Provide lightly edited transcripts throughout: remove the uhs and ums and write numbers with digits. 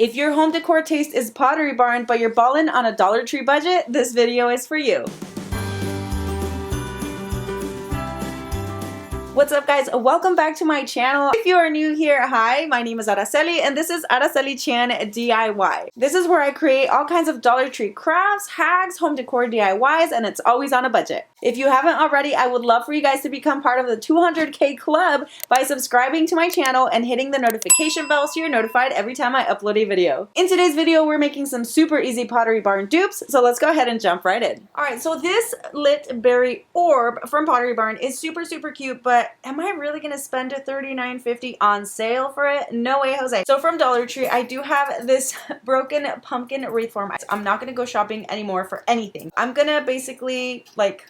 If your home decor taste is Pottery Barn, but you're ballin' on a Dollar Tree budget, this video is for you. What's up, guys? Welcome back to my channel. If you are new here, hi, my name is Araceli and this is Aracelichanyt DIY. This is where I create all kinds of Dollar Tree crafts, hacks, home decor DIYs, and it's always on a budget. If you haven't already, I would love for you guys to become part of the 200K club by subscribing to my channel and hitting the notification bell so you're notified every time I upload a video. In today's video, we're making some super easy Pottery Barn dupes, so let's go ahead and jump right in. Alright, so this lit berry orb from Pottery Barn is super cute, but am I really gonna spend $39.50 on sale for it? No way, Jose. So from Dollar Tree, I do have this broken pumpkin wreath form. I'm not gonna go shopping anymore for anything. I'm gonna basically like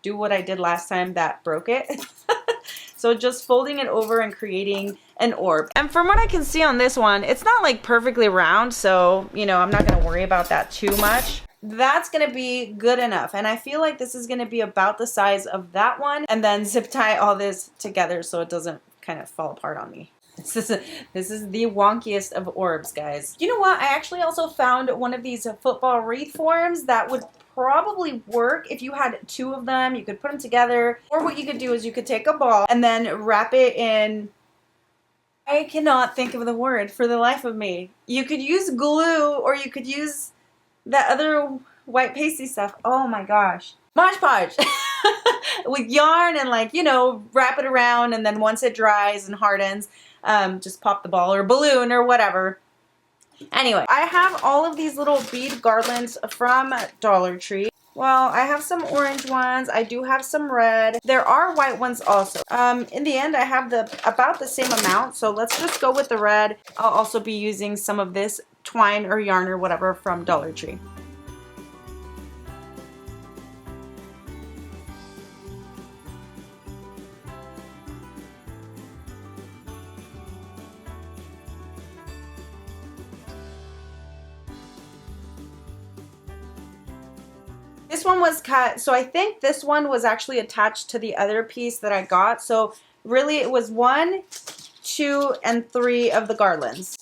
do what I did last time that broke it. So just folding it over and creating an orb. And from what I can see on this one, it's not like perfectly round, so you know, I'm not gonna worry about that too much. That's gonna be good enough, and I feel like this is gonna be about the size of that one, and then zip tie all this together so it doesn't kind of fall apart on me. This is the wonkiest of orbs, guys. You know what? I actually also found one of these football wreath forms that would probably work if you had two of them. You could put them together, or what you could do is you could take a ball and then wrap it in. I cannot think of the word for the life of me. You could use glue, or you could use that other white pasty stuff. Oh my gosh. Mod Podge. With yarn and, like, you know, wrap it around, and then once it dries and hardens, just pop the ball or balloon or whatever. Anyway, I have all of these little bead garlands from Dollar Tree. Well, I have some orange ones. I do have some red. There are white ones also. In the end, I have about the same amount, so let's just go with the red. I'll also be using some of this twine or yarn or whatever from Dollar Tree. This one was cut, so I think this one was actually attached to the other piece that I got. So really it was 1, 2, and 3 of the garlands.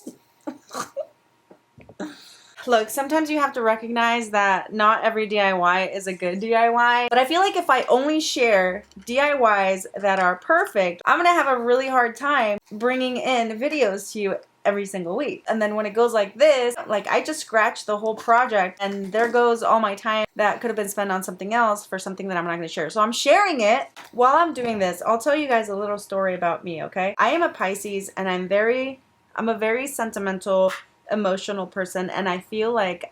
Look, sometimes you have to recognize that not every DIY is a good DIY, but I feel like if I only share DIYs that are perfect, I'm gonna have a really hard time bringing in videos to you every single week. And then when it goes like this, like, I just scratched the whole project and there goes all my time that could have been spent on something else for something that I'm not going to share. So I'm sharing it. While I'm doing this, I'll tell you guys a little story about me, okay? I am a Pisces, and I'm a very sentimental, emotional person, and I feel like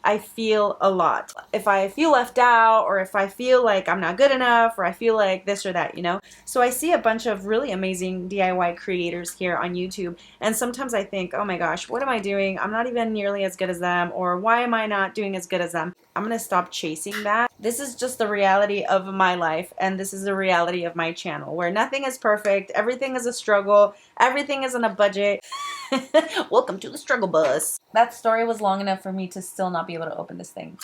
I feel a lot. If I feel left out, or if I feel like I'm not good enough, or I feel like this or that, you know? So I see a bunch of really amazing DIY creators here on YouTube, and sometimes I think, oh my gosh, what am I doing? I'm not even nearly as good as them, or why am I not doing as good as them? I'm gonna stop chasing that. This is just the reality of my life, and this is the reality of my channel, where nothing is perfect, everything is a struggle, everything is on a budget. Welcome to the struggle bus. That story was long enough for me to still not be able to open this thing.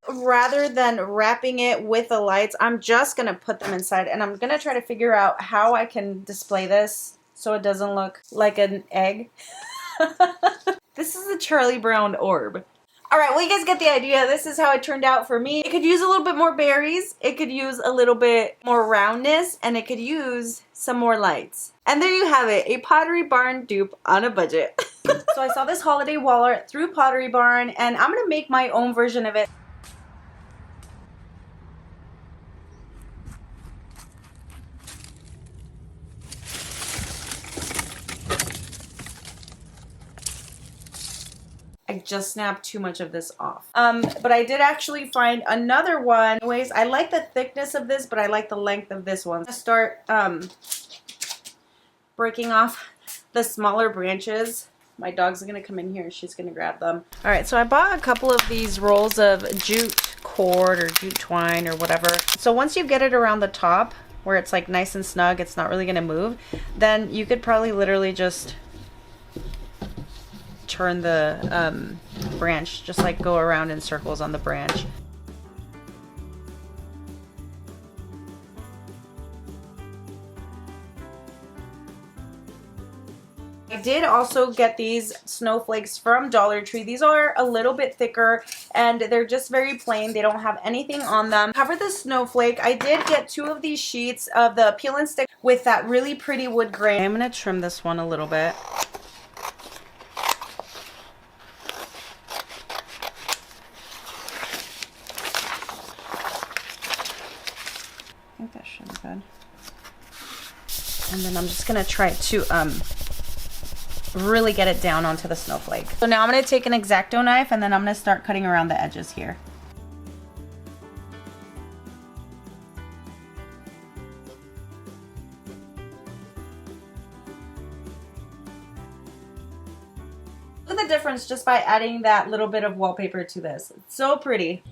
Rather than wrapping it with the lights, I'm just gonna put them inside, and I'm gonna try to figure out how I can display this so it doesn't look like an egg. This is a Charlie Brown orb. Alright, well, you guys get the idea. This is how it turned out for me. It could use a little bit more berries, it could use a little bit more roundness, and it could use some more lights. And there you have it, a Pottery Barn dupe on a budget. So I saw this holiday wall art through Pottery Barn, and I'm gonna make my own version of it. I just snapped too much of this off. But I did actually find another one. Anyways, I like the thickness of this, but I like the length of this one. I'm gonna start breaking off the smaller branches. My dog's gonna come in here, she's gonna grab them. Alright, so I bought a couple of these rolls of jute cord or jute twine or whatever. So once you get it around the top, where it's like nice and snug, it's not really gonna move, then you could probably literally just turn the branch, just like go around in circles on the branch. did also get these snowflakes from Dollar Tree. These are a little bit thicker and they're just very plain. They don't have anything on them. Cover the snowflake. I did get 2 of these sheets of the peel and stick with that really pretty wood grain. I'm going to trim this one a little bit. I think that should be good. And then I'm just gonna try to really get it down onto the snowflake. So now I'm gonna take an X-Acto knife and then I'm gonna start cutting around the edges here. Look at the difference just by adding that little bit of wallpaper to this. It's so pretty.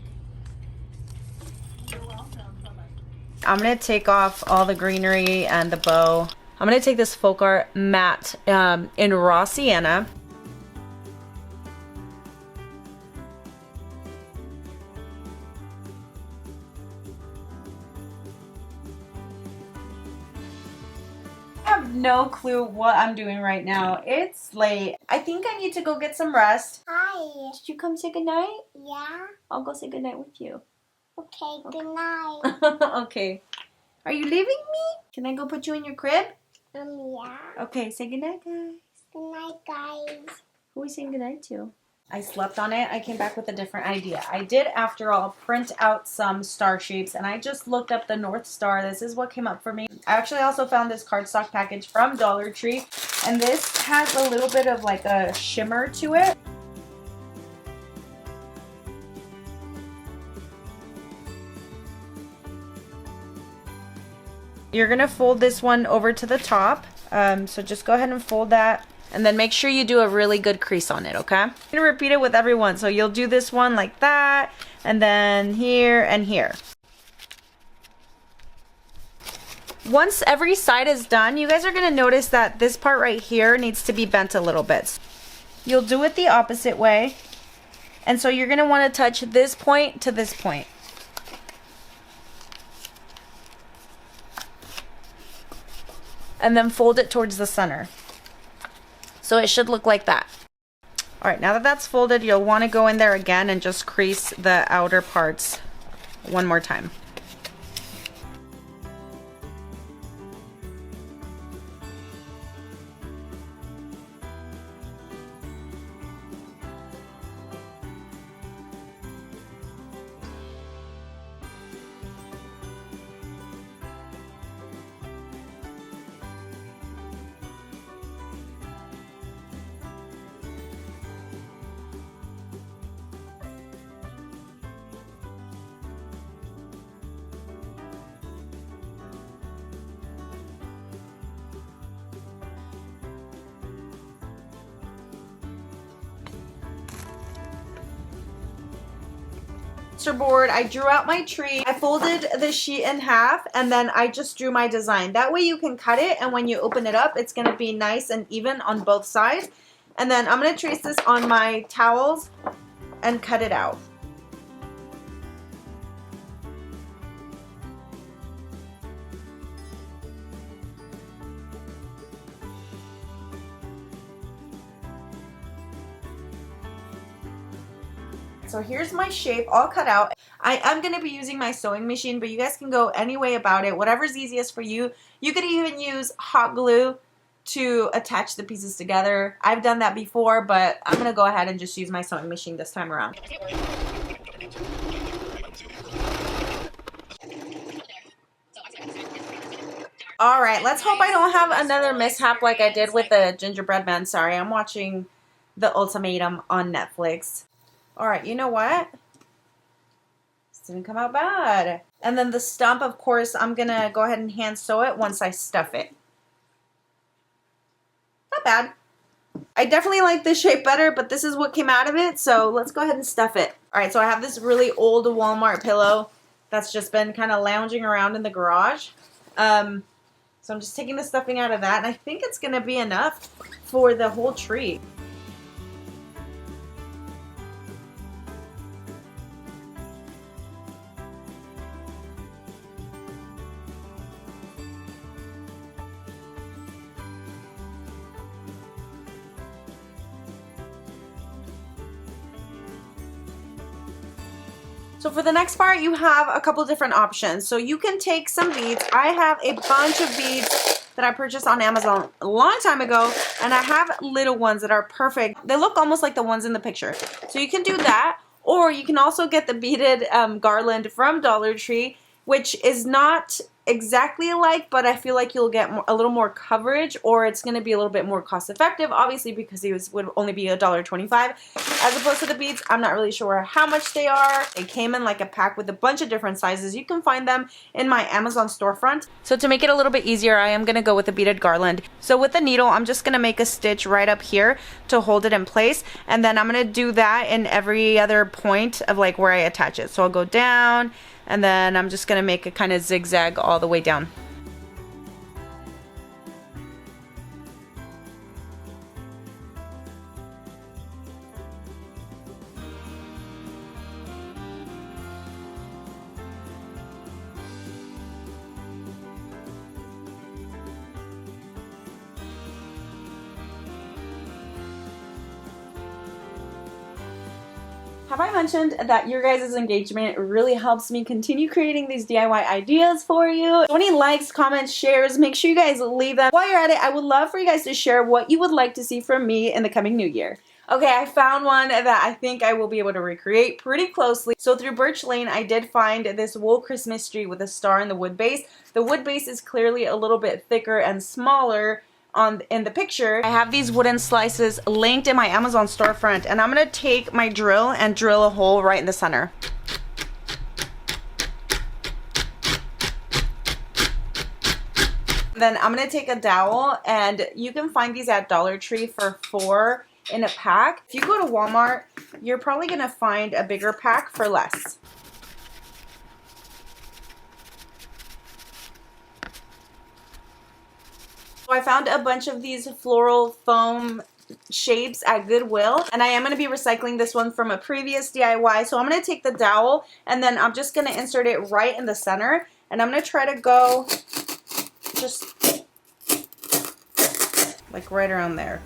I'm going to take off all the greenery and the bow. I'm going to take this folk art matte in raw sienna. I have no clue what I'm doing right now. It's late. I think I need to go get some rest. Hi. Did you come say goodnight? Yeah. I'll go say goodnight with you. Okay, good night. Okay. Are you leaving me? Can I go put you in your crib? Yeah. Okay, say goodnight, guys. Good night, guys. Who are we saying goodnight to? I slept on it. I came back with a different idea. I did, after all, print out some star shapes, and I just looked up the North Star. This is what came up for me. I actually also found this cardstock package from Dollar Tree, and this has a little bit of like a shimmer to it. You're going to fold this one over to the top. So just go ahead and fold that. And then make sure you do a really good crease on it, okay? I'm going to repeat it with everyone. So you'll do this one like that. And then here and here. Once every side is done, you guys are going to notice that this part right here needs to be bent a little bit. You'll do it the opposite way. And so you're going to want to touch this point to this point. And then fold it towards the center. So it should look like that. All right, now that that's folded, you'll want to go in there again and just crease the outer parts one more time. Board, I drew out my tree. I folded the sheet in half and then I just drew my design. That way you can cut it, and when you open it up, it's going to be nice and even on both sides. And then I'm going to trace this on my towels and cut it out. So here's my shape all cut out. I'm going to be using my sewing machine, but you guys can go any way about it. Whatever's easiest for you. You could even use hot glue to attach the pieces together. I've done that before, but I'm going to go ahead and just use my sewing machine this time around. Alright, let's hope I don't have another mishap like I did with the gingerbread man. Sorry, I'm watching The Ultimatum on Netflix. Alright, you know what? This didn't come out bad. And then the stump, of course, I'm going to go ahead and hand sew it once I stuff it. Not bad. I definitely like this shape better, but this is what came out of it, so let's go ahead and stuff it. Alright, so I have this really old Walmart pillow that's just been kind of lounging around in the garage. So I'm just taking the stuffing out of that, and I think it's going to be enough for the whole tree. So for the next part, you have a couple different options. So you can take some beads. I have a bunch of beads that I purchased on Amazon a long time ago, and I have little ones that are perfect. They look almost like the ones in the picture. So you can do that, or you can also get the beaded garland from Dollar Tree, which is not exactly alike, but I feel like you'll get a little more coverage, or it's going to be a little bit more cost effective, obviously, because these would only be $1.25 as opposed to the beads. I'm not really sure how much they are. They came in like a pack with a bunch of different sizes. You can find them in my Amazon storefront. So to make it a little bit easier, I am going to go with a beaded garland. So with the needle, I'm just going to make a stitch right up here to hold it in place, and then I'm going to do that in every other point of like where I attach it. So I'll go down, and then I'm just gonna make a kind of zigzag all the way down. Have I mentioned that your guys' engagement really helps me continue creating these DIY ideas for you? So any likes, comments, shares, make sure you guys leave them. While you're at it, I would love for you guys to share what you would like to see from me in the coming new year. Okay, I found one that I think I will be able to recreate pretty closely. So through Birch Lane, I did find this wool Christmas tree with a star in the wood base. The wood base is clearly a little bit thicker and smaller in the picture. I have these wooden slices linked in my Amazon storefront, and I'm gonna take my drill and drill a hole right in the center. Then I'm gonna take a dowel, and you can find these at Dollar Tree for $4 in a pack. If you go to Walmart, you're probably gonna find a bigger pack for less. I found a bunch of these floral foam shapes at Goodwill, and I am going to be recycling this one from a previous DIY. So I'm going to take the dowel, and then I'm just going to insert it right in the center, and I'm going to try to go just like right around there.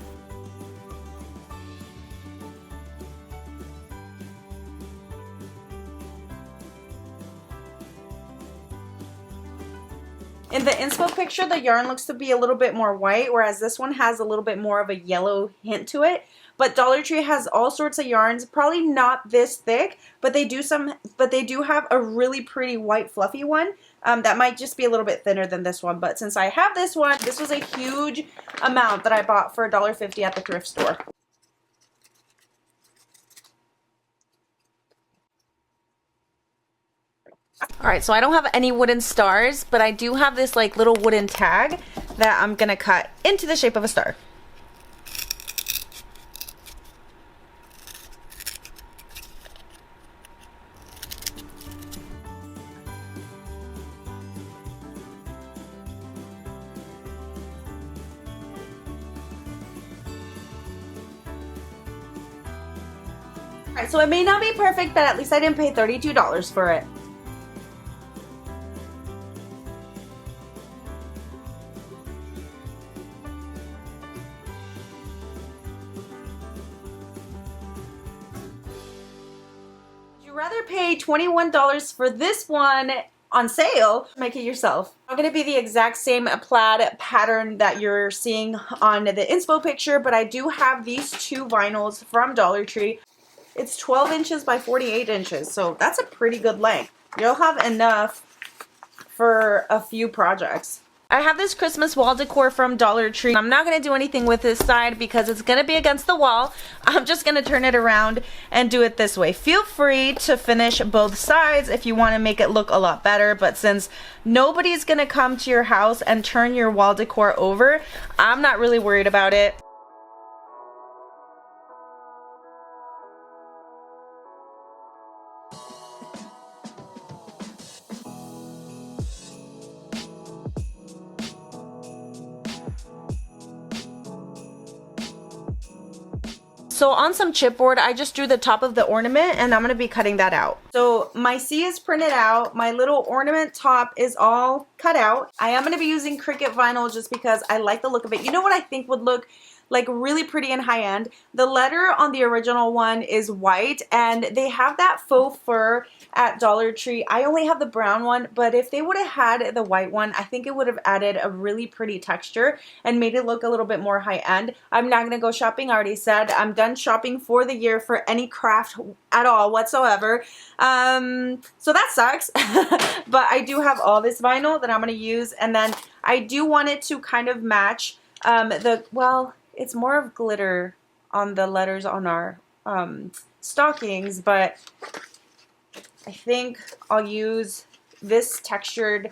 In the inspo picture, the yarn looks to be a little bit more white, whereas this one has a little bit more of a yellow hint to it. But Dollar Tree has all sorts of yarns, probably not this thick, but they do have a really pretty white fluffy one that might just be a little bit thinner than this one. But since I have this one, this was a huge amount that I bought for $1.50 at the thrift store. Alright, so I don't have any wooden stars, but I do have this like little wooden tag that I'm gonna cut into the shape of a star. Alright, so it may not be perfect, but at least I didn't pay $32 for it. Rather pay $21 for this one on sale, make it yourself. It's not going to be the exact same plaid pattern that you're seeing on the inspo picture, but I do have these two vinyls from Dollar Tree. It's 12 inches by 48 inches, so that's a pretty good length. You'll have enough for a few projects. I have this Christmas wall decor from Dollar Tree. I'm not going to do anything with this side because it's going to be against the wall. I'm just going to turn it around and do it this way. Feel free to finish both sides if you want to make it look a lot better, but since nobody's going to come to your house and turn your wall decor over, I'm not really worried about it. So on some chipboard, I just drew the top of the ornament, and I'm going to be cutting that out. So my C is printed out. My little ornament top is all cut out. I am going to be using Cricut vinyl just because I like the look of it. You know what I think would look like really pretty and high end. The letter on the original one is white, and they have that faux fur at Dollar Tree. I only have the brown one, but if they would have had the white one, I think it would have added a really pretty texture and made it look a little bit more high end. I'm not gonna go shopping. I already said I'm done shopping for the year for any craft at all whatsoever. So that sucks. But I do have all this vinyl that I'm gonna use, and then I do want it to kind of match well, it's more of glitter on the letters on our stockings, but I think I'll use this textured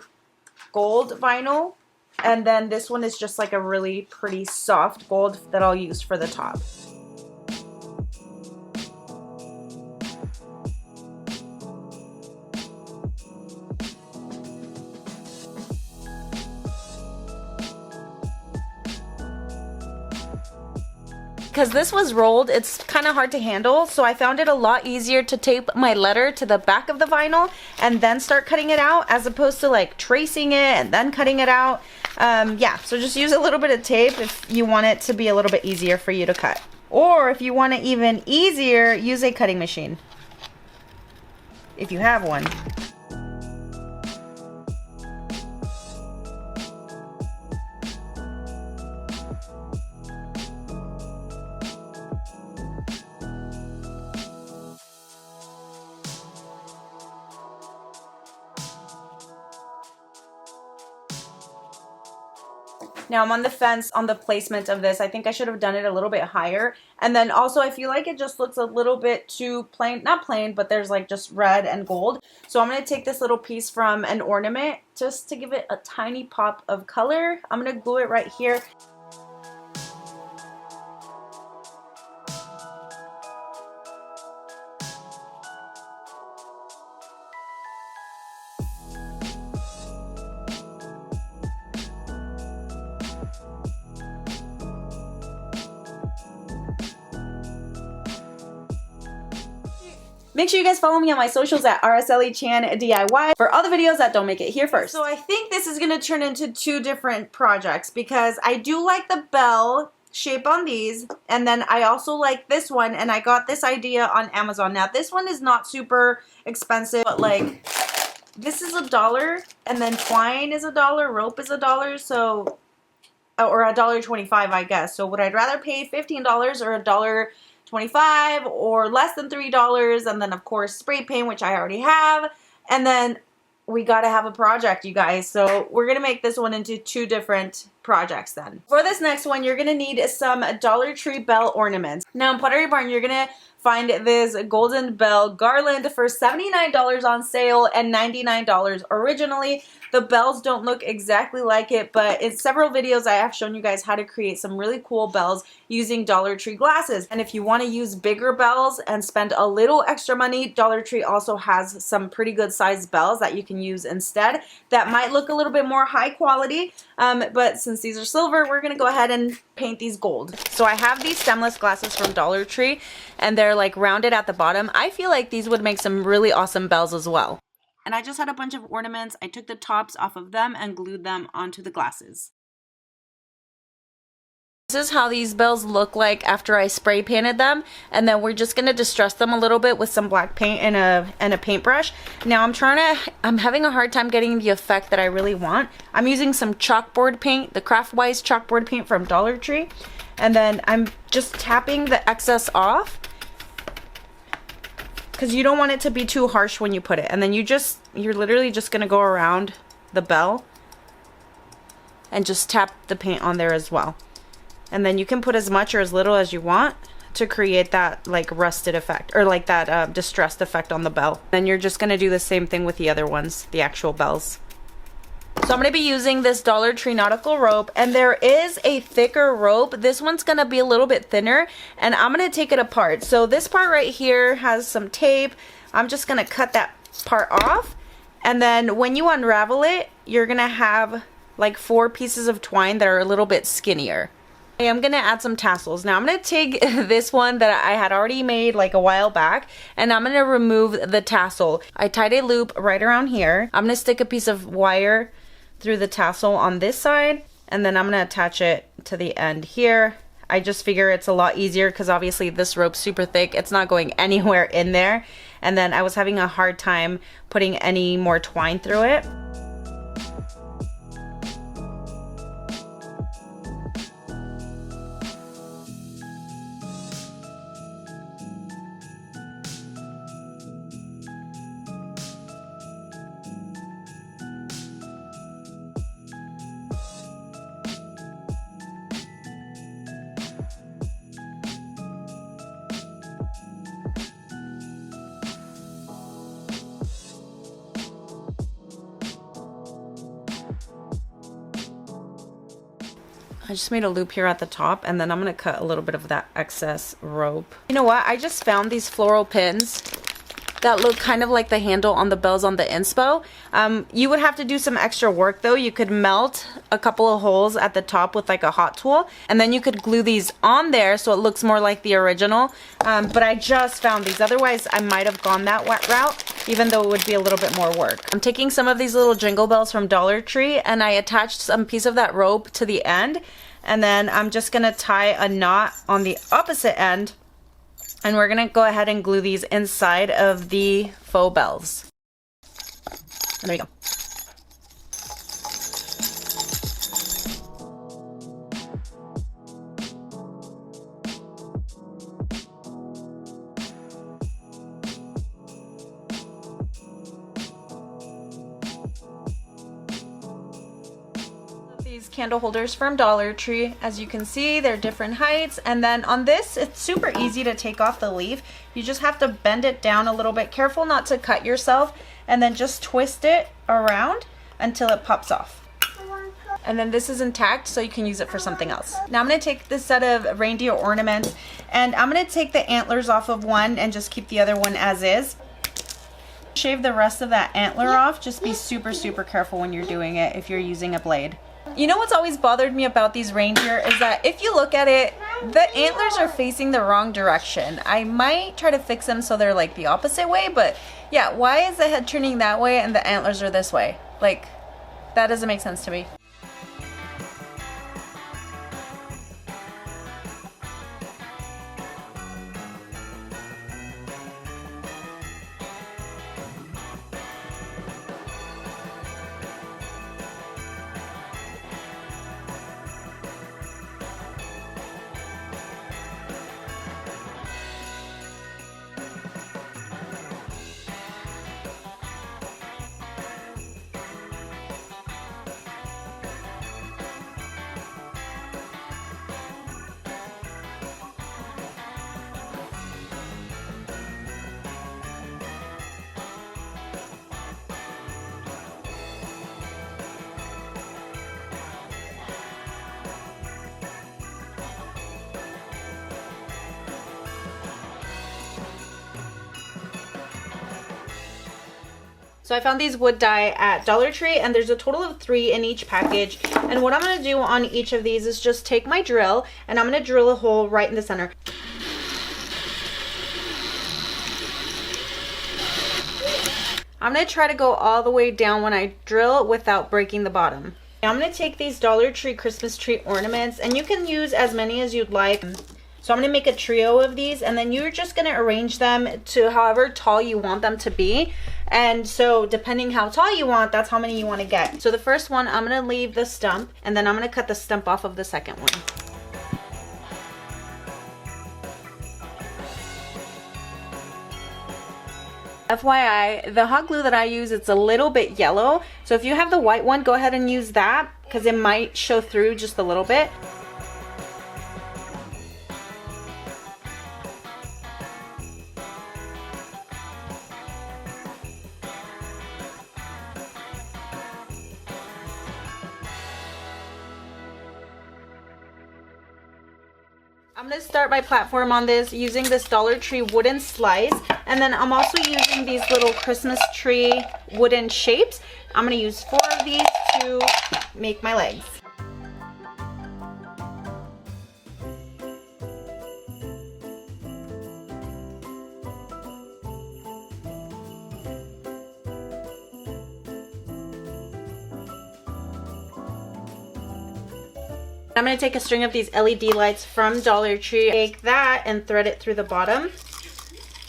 gold vinyl, and then this one is just like a really pretty soft gold that I'll use for the top. Because this was rolled, it's kind of hard to handle, so I found it a lot easier to tape my letter to the back of the vinyl and then start cutting it out, as opposed to like tracing it and then cutting it out. Yeah, so just use a little bit of tape if you want it to be a little bit easier for you to cut. Or if you want it even easier, use a cutting machine, if you have one. Now I'm on the fence on the placement of this. I think I should have done it a little bit higher. And then also I feel like it just looks a little bit too plain, not plain, but there's like just red and gold. So I'm going to take this little piece from an ornament just to give it a tiny pop of color. I'm going to glue it right here. Make sure you guys follow me on my socials at Aracelichanyt DIY for all the videos that don't make it here first. So I think this is going to turn into two different projects, because I do like the bell shape on these, and then I also like this one, and I got this idea on Amazon. Now this one is not super expensive, but like this is $1, and then twine is $1, rope is $1, so or $1.25, I guess. So would I rather pay $15 or $1.25 or less than $3? And then of course spray paint, which I already have, and then we gotta have a project, you guys. So we're gonna make this one into two different projects then. For this next one, you're gonna need some Dollar Tree bell ornaments. Now in Pottery Barn, you're gonna find this golden bell garland for $79 on sale and $99 originally. The bells don't look exactly like it, but in several videos I have shown you guys how to create some really cool bells using Dollar Tree glasses. And if you want to use bigger bells and spend a little extra money, Dollar Tree also has some pretty good sized bells that you can use instead that might look a little bit more high quality. But since these are silver, we're gonna go ahead and paint these gold. So I have these stemless glasses from Dollar Tree, and they're like rounded at the bottom. I feel like these would make some really awesome bells as well. And I just had a bunch of ornaments. I took the tops off of them and glued them onto the glasses. This is how these bells look like after I spray painted them, and then we're just gonna distress them a little bit with some black paint and a paintbrush. Now I'm having a hard time getting the effect that I really want. I'm using some chalkboard paint, the Craftwise chalkboard paint from Dollar Tree, and then I'm just tapping the excess off, because you don't want it to be too harsh when you put it. And then you're literally just gonna go around the bell and just tap the paint on there as well. And then you can put as much or as little as you want to create that like rusted effect, or like that distressed effect on the bell. Then you're just gonna do the same thing with the other ones, the actual bells. So I'm going to be using this Dollar Tree nautical rope, and there is a thicker rope. This one's going to be a little bit thinner, and I'm going to take it apart. So this part right here has some tape. I'm just going to cut that part off, and then when you unravel it, you're going to have like 4 pieces of twine that are a little bit skinnier. I'm going to add some tassels. Now I'm going to take this one that I had already made like a while back, and I'm going to remove the tassel. I tied a loop right around here. I'm going to stick a piece of wire through the tassel on this side, and then I'm going to attach it to the end here I just figure it's a lot easier because obviously this rope's super thick. It's not going anywhere in there. And then I was having a hard time putting any more twine through it. I just made a loop here at the top, and then I'm going to cut a little bit of that excess rope. You know what? I just found these floral pins that look kind of like the handle on the bells on the inspo. You would have to do some extra work though. You could melt a couple of holes at the top with like a hot tool, and then you could glue these on there so it looks more like the original. But I just found these. Otherwise, I might have gone that route, even though it would be a little bit more work. I'm taking some of these little jingle bells from Dollar Tree, and I attached some piece of that rope to the end, and then I'm just gonna tie a knot on the opposite end. And we're gonna go ahead and glue these inside of the faux bells. And there we go. These candle holders from Dollar Tree. As you can see, they're different heights, and then on this it's super easy to take off the leaf. You just have to bend it down a little bit, careful not to cut yourself, and then just twist it around until it pops off. And then this is intact, so you can use it for something else. Now I'm going to take this set of reindeer ornaments, and I'm going to take the antlers off of one and just keep the other one as is. Shave the rest of that antler off. Just be super careful when you're doing it if you're using a blade. You know what's always bothered me about these reindeer is that if you look at it, the antlers are facing the wrong direction. I might try to fix them so they're like the opposite way, but yeah, why is the head turning that way and the antlers are this way? Like, that doesn't make sense to me. So I found these wood die at Dollar Tree, and there's a total of 3 in each package. And what I'm going to do on each of these is just take my drill, and I'm going to drill a hole right in the center. I'm going to try to go all the way down when I drill without breaking the bottom. Now I'm going to take these Dollar Tree Christmas tree ornaments, and you can use as many as you'd like. So I'm going to make a trio of these, and then you're just going to arrange them to however tall you want them to be. And so depending how tall you want, that's how many you want to get. So the first one, I'm going to leave the stump, and then I'm going to cut the stump off of the second one. FYI, the hot glue that I use, it's a little bit yellow. So if you have the white one, go ahead and use that because it might show through just a little bit. I'm going to start my platform on this using this Dollar Tree wooden slice, and then I'm also using these little Christmas tree wooden shapes. I'm going to use 4 of these to make my legs. I'm going to take a string of these LED lights from Dollar Tree, take that and thread it through the bottom.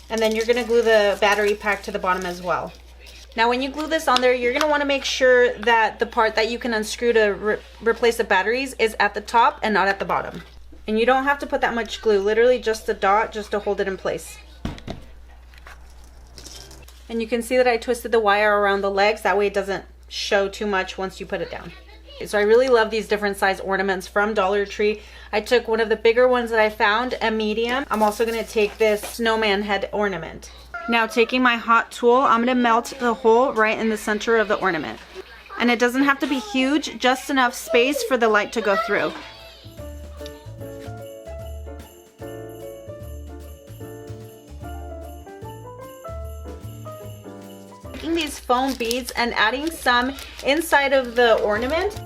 And then you're going to glue the battery pack to the bottom as well. Now when you glue this on there, you're going to want to make sure that the part that you can unscrew to replace the batteries is at the top and not at the bottom. And you don't have to put that much glue, literally just a dot just to hold it in place. And you can see that I twisted the wire around the legs, that way it doesn't show too much once you put it down. So I really love these different size ornaments from Dollar Tree. I took one of the bigger ones that I found, a medium. I'm also going to take this snowman head ornament. Now taking my hot tool, I'm going to melt the hole right in the center of the ornament. And it doesn't have to be huge, just enough space for the light to go through. Taking these foam beads and adding some inside of the ornament.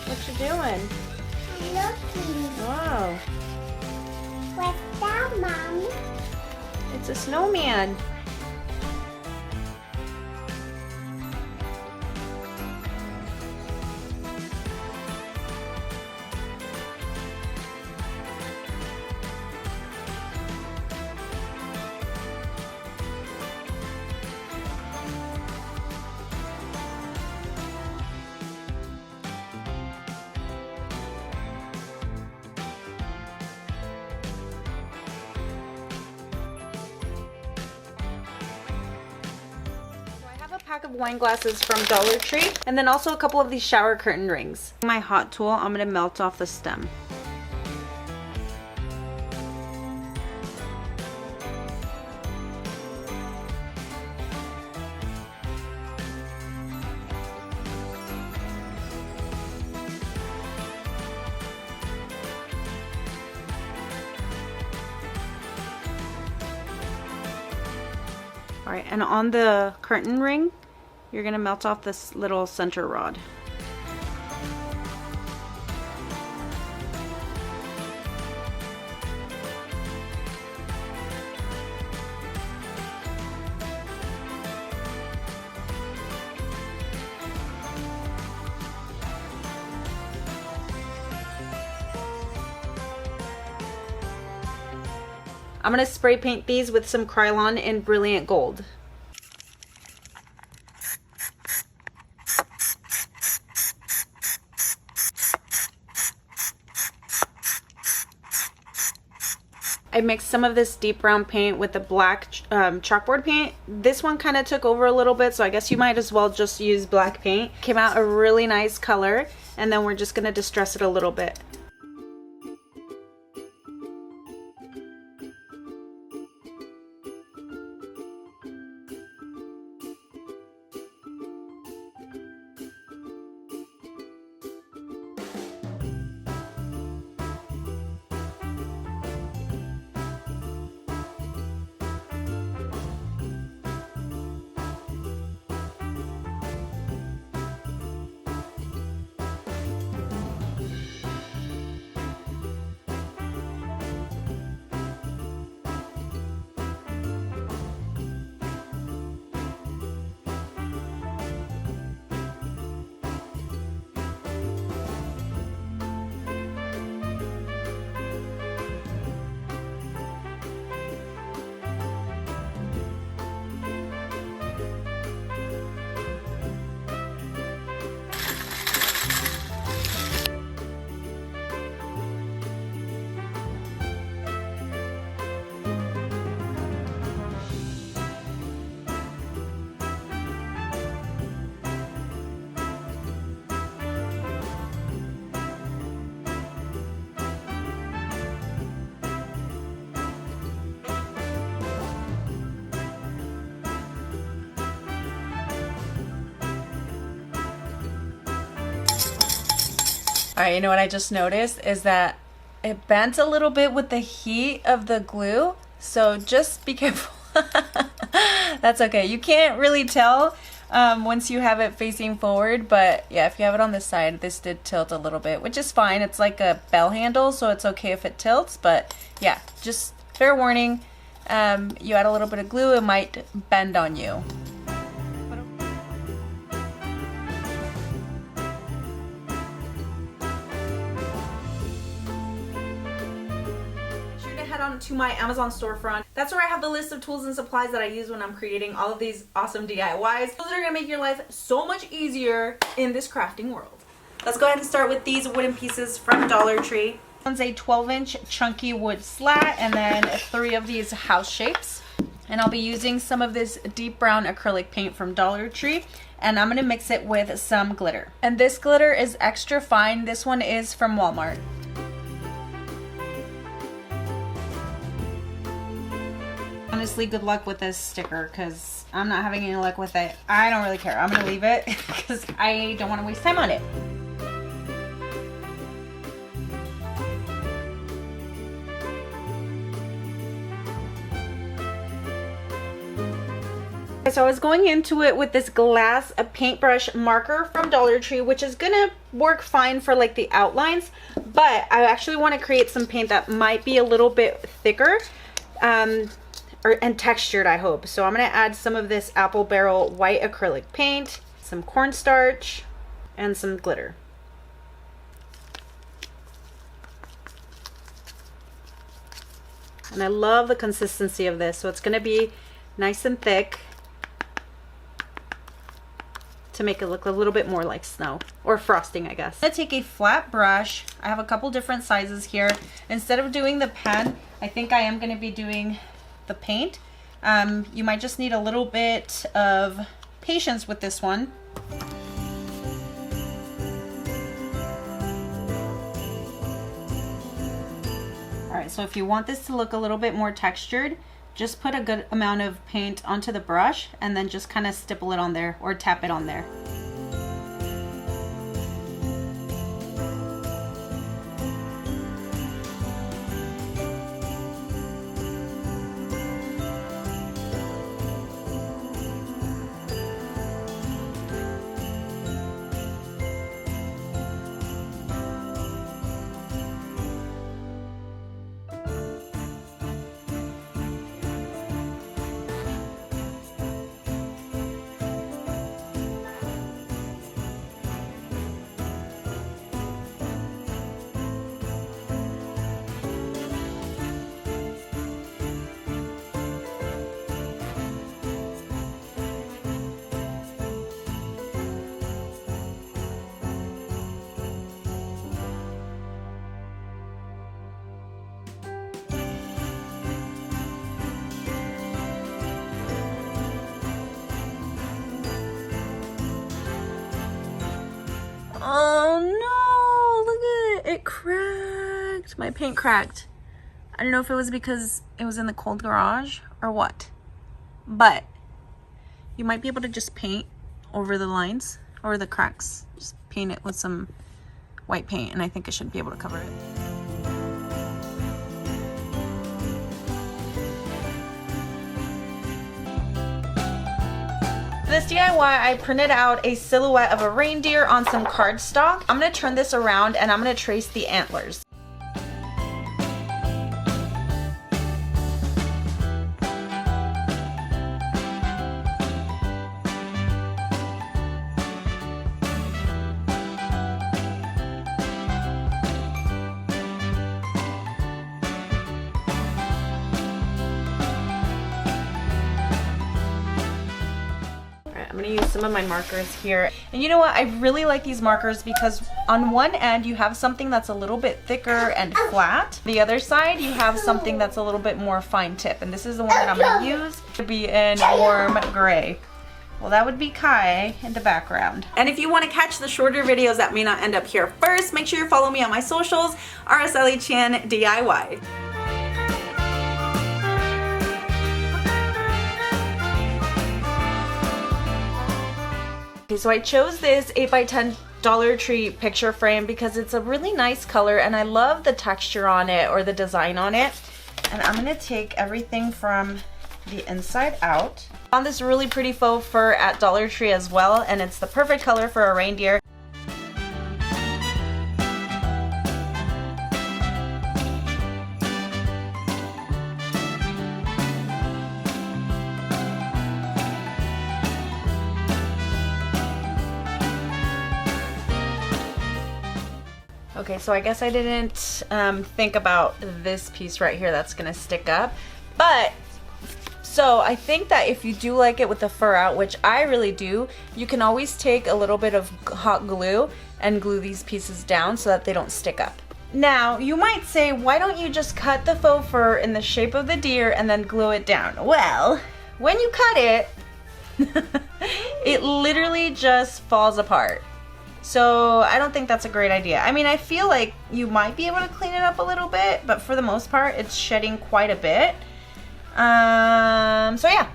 What you doing? Looking. Wow. What's that, Mommy? It's a snowman. Pack of wine glasses from Dollar Tree, and then also a couple of these shower curtain rings. My hot tool, I'm going to melt off the stem. Alright, and on the curtain ring, you're going to melt off this little center rod. I'm going to spray paint these with some Krylon in Brilliant Gold. I mixed some of this deep brown paint with the black chalkboard paint. This one kind of took over a little bit, so I guess you might as well just use black paint. Came out a really nice color, and then we're just going to distress it a little bit. Alright, you know what I just noticed is that it bent a little bit with the heat of the glue, so just be careful. That's okay. You can't really tell once you have it facing forward, but yeah, if you have it on this side, this did tilt a little bit, which is fine. It's like a bell handle, so it's okay if it tilts, but yeah, just fair warning. You add a little bit of glue, it might bend on you. Head on to my Amazon storefront. That's where I have the list of tools and supplies that I use when I'm creating all of these awesome DIYs. Those are gonna make your life so much easier in this crafting world. Let's go ahead and start with these wooden pieces from Dollar Tree. One's a 12-inch chunky wood slat, and then 3 of these house shapes. And I'll be using some of this deep brown acrylic paint from Dollar Tree, and I'm gonna mix it with some glitter. And this glitter is extra fine. This one is from Walmart. Honestly, good luck with this sticker because I'm not having any luck with it. I don't really care. I'm gonna leave it because I don't want to waste time on it. So I was going into it with this glass paintbrush marker from Dollar Tree, which is gonna work fine for like the outlines, but I actually want to create some paint that might be a little bit thicker. And textured, I hope. So I'm going to add some of this apple barrel white acrylic paint, some cornstarch, and some glitter. And I love the consistency of this, so it's going to be nice and thick to make it look a little bit more like snow or frosting, I guess. I'm going to take a flat brush. I have a couple different sizes here. Instead of doing the pen, I think I am going to be doing the paint. You might just need a little bit of patience with this one. Alright, so if you want this to look a little bit more textured, just put a good amount of paint onto the brush and then just kind of stipple it on there or tap it on there. Oh no, look at it, it cracked. My paint cracked. I don't know if it was because it was in the cold garage or what, but you might be able to just paint over the lines or the cracks. Just paint it with some white paint and I think it should be able to cover it. For this DIY, I printed out a silhouette of a reindeer on some cardstock. I'm going to turn this around and I'm going to trace the antlers. I'm gonna use some of my markers here. And you know what? I really like these markers because on one end you have something that's a little bit thicker and flat. The other side you have something that's a little bit more fine tip. And this is the one that I'm gonna use to be in warm gray. Well, that would be Kai in the background. And if you want to catch the shorter videos that may not end up here first, make sure you follow me on my socials, Aracelichanyt DIY. Okay, so I chose this 8x10 Dollar Tree picture frame because it's a really nice color and I love the texture on it or the design on it. And I'm gonna take everything from the inside out. Found this really pretty faux fur at Dollar Tree as well, and it's the perfect color for a reindeer. Okay, so I guess I didn't think about this piece right here that's gonna stick up, but so I think that if you do like it with the fur out, which I really do, you can always take a little bit of hot glue and glue these pieces down so that they don't stick up. Now, you might say, why don't you just cut the faux fur in the shape of the deer and then glue it down? Well, when you cut it, it literally just falls apart. So I don't think that's a great idea. I mean, I feel like you might be able to clean it up a little bit, but for the most part, it's shedding quite a bit. So yeah.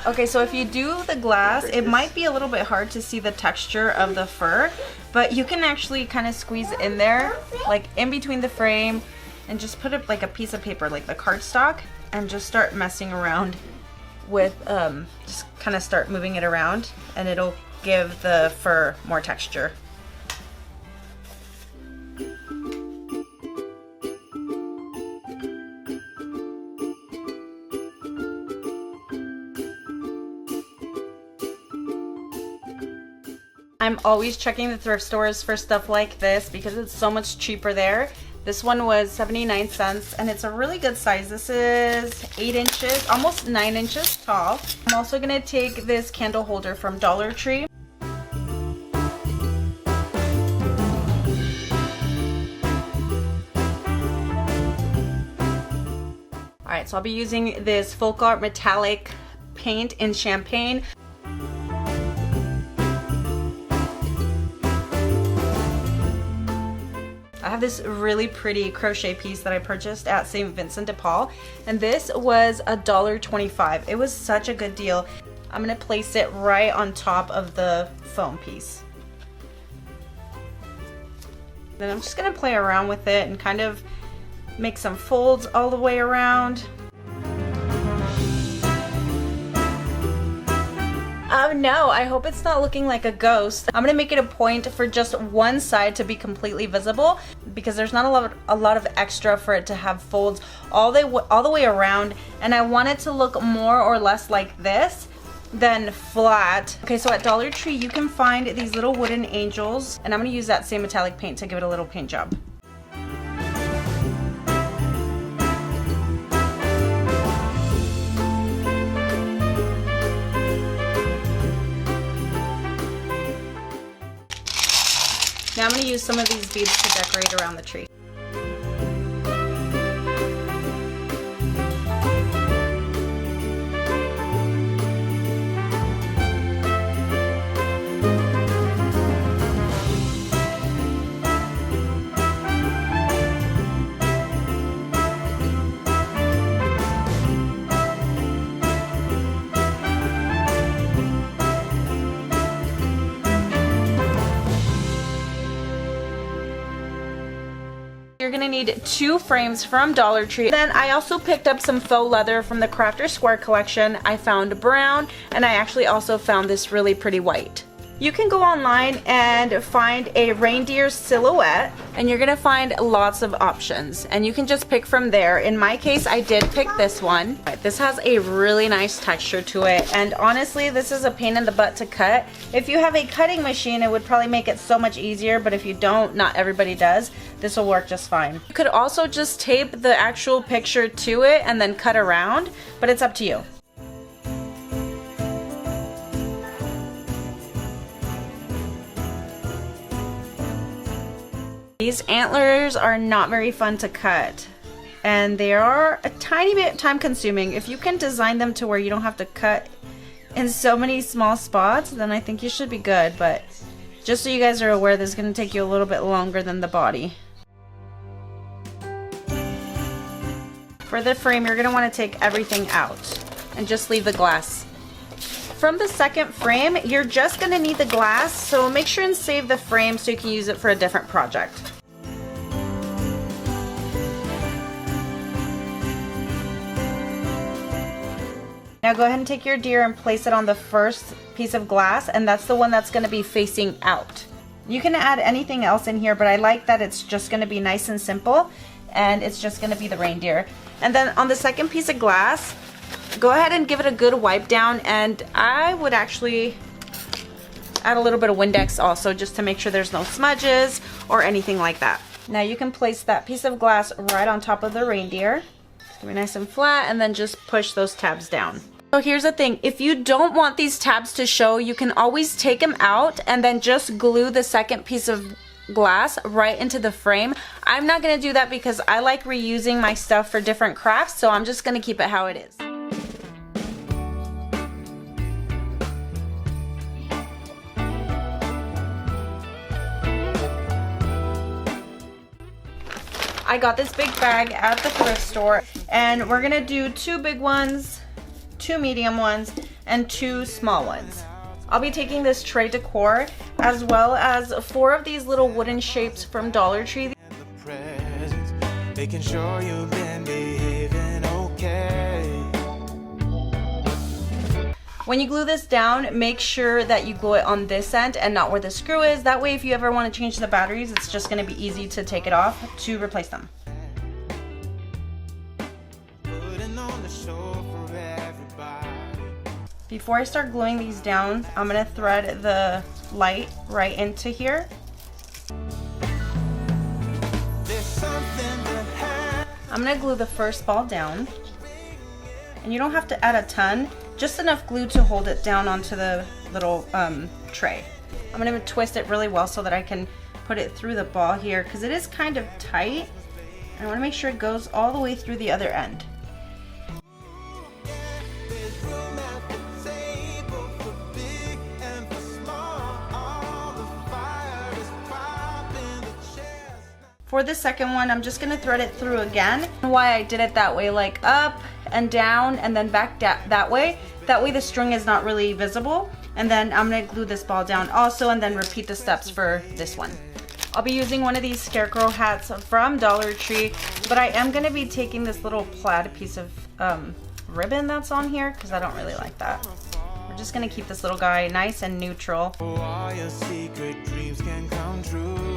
Okay, so if you do the glass, it might be a little bit hard to see the texture of the fur, but you can actually kind of squeeze it in there, like in between the frame, and just put it like a piece of paper, like the cardstock, and just start messing around with, just kind of start moving it around, and it'll give the fur more texture. I'm always checking the thrift stores for stuff like this because it's so much cheaper there. This one was 79 cents and it's a really good size. This is 8 inches, almost 9 inches tall. I'm also gonna take this candle holder from Dollar Tree. Alright, so I'll be using this Folk Art metallic paint in champagne. I have this really pretty crochet piece that I purchased at St. Vincent de Paul, and this was $1.25. It was such a good deal. I'm gonna place it right on top of the foam piece. Then I'm just gonna play around with it and kind of make some folds all the way around. Oh no, I hope it's not looking like a ghost. I'm gonna make it a point for just one side to be completely visible because there's not a lot of extra for it to have folds all the way around, and I want it to look more or less like this than flat. Okay, so at Dollar Tree you can find these little wooden angels, and I'm gonna use that same metallic paint to give it a little paint job. Now I'm going to use some of these beads to decorate around the tree. You're gonna need 2 frames from Dollar Tree. Then I also picked up some faux leather from the Crafter Square collection. I found brown, and I actually also found this really pretty white. You can go online and find a reindeer silhouette, and you're gonna find lots of options, and you can just pick from there. In my case, I did pick this one. This has a really nice texture to it, and honestly, this is a pain in the butt to cut. If you have a cutting machine, it would probably make it so much easier, but if you don't, not everybody does, this will work just fine. You could also just tape the actual picture to it and then cut around, but it's up to you. These antlers are not very fun to cut, and they are a tiny bit time consuming. If you can design them to where you don't have to cut in so many small spots, then I think you should be good, but just so you guys are aware, this is going to take you a little bit longer than the body. For the frame, you're going to want to take everything out and just leave the glass. from the second frame, you're just gonna need the glass, so make sure and save the frame so you can use it for a different project. Now go ahead and take your deer and place it on the first piece of glass, and that's the one that's gonna be facing out. You can add anything else in here, but I like that it's just gonna be nice and simple, and it's just gonna be the reindeer. And then on the second piece of glass, go ahead and give it a good wipe down, and I would actually add a little bit of Windex also, just to make sure there's no smudges or anything like that. Now you can place that piece of glass right on top of the reindeer. It's gonna be nice and flat, and then just push those tabs down. So here's the thing, if you don't want these tabs to show, you can always take them out and then just glue the second piece of glass right into the frame. I'm not gonna do that because I like reusing my stuff for different crafts, so I'm just gonna keep it how it is. I got this big bag at the thrift store, and we're gonna do 2 big ones, 2 medium ones, and 2 small ones. I'll be taking this tray decor as well as 4 of these little wooden shapes from Dollar Tree. Making sure you've been behaving okay. When you glue this down, make sure that you glue it on this end and not where the screw is. That way if you ever want to change the batteries, it's just going to be easy to take it off to replace them. Before I start gluing these down, I'm going to thread the light right into here. I'm going to glue the first ball down. And you don't have to add a ton, just enough glue to hold it down onto the little tray. I'm going to twist it really well so that I can put it through the ball here, because it is kind of tight. And I want to make sure it goes all the way through the other end. For the second one, I'm just gonna thread it through again. Why I did it that way, like up and down and then back that way. That way the string is not really visible. And then I'm gonna glue this ball down also, and then repeat the steps for this one. I'll be using one of these scarecrow hats from Dollar Tree, but I am gonna be taking this little plaid piece of ribbon that's on here, because I don't really like that. We're just gonna keep this little guy nice and neutral. All your secret dreams can come true.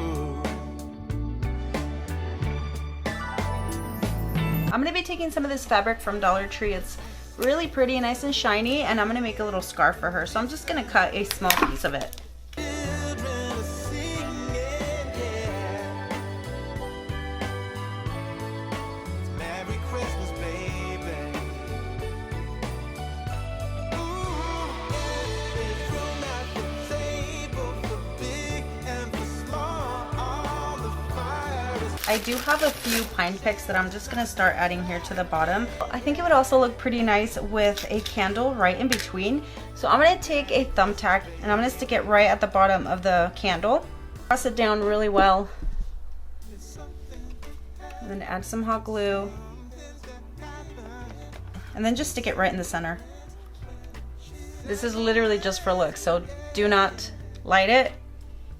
I'm going to be taking some of this fabric from Dollar Tree. It's really pretty, nice and shiny, and I'm going to make a little scarf for her. So I'm just going to cut a small piece of it. I do have a few pine picks that I'm just going to start adding here to the bottom. I think it would also look pretty nice with a candle right in between. So I'm going to take a thumbtack and I'm going to stick it right at the bottom of the candle. Press it down really well. And then add some hot glue. And then just stick it right in the center. This is literally just for looks, so do not light it.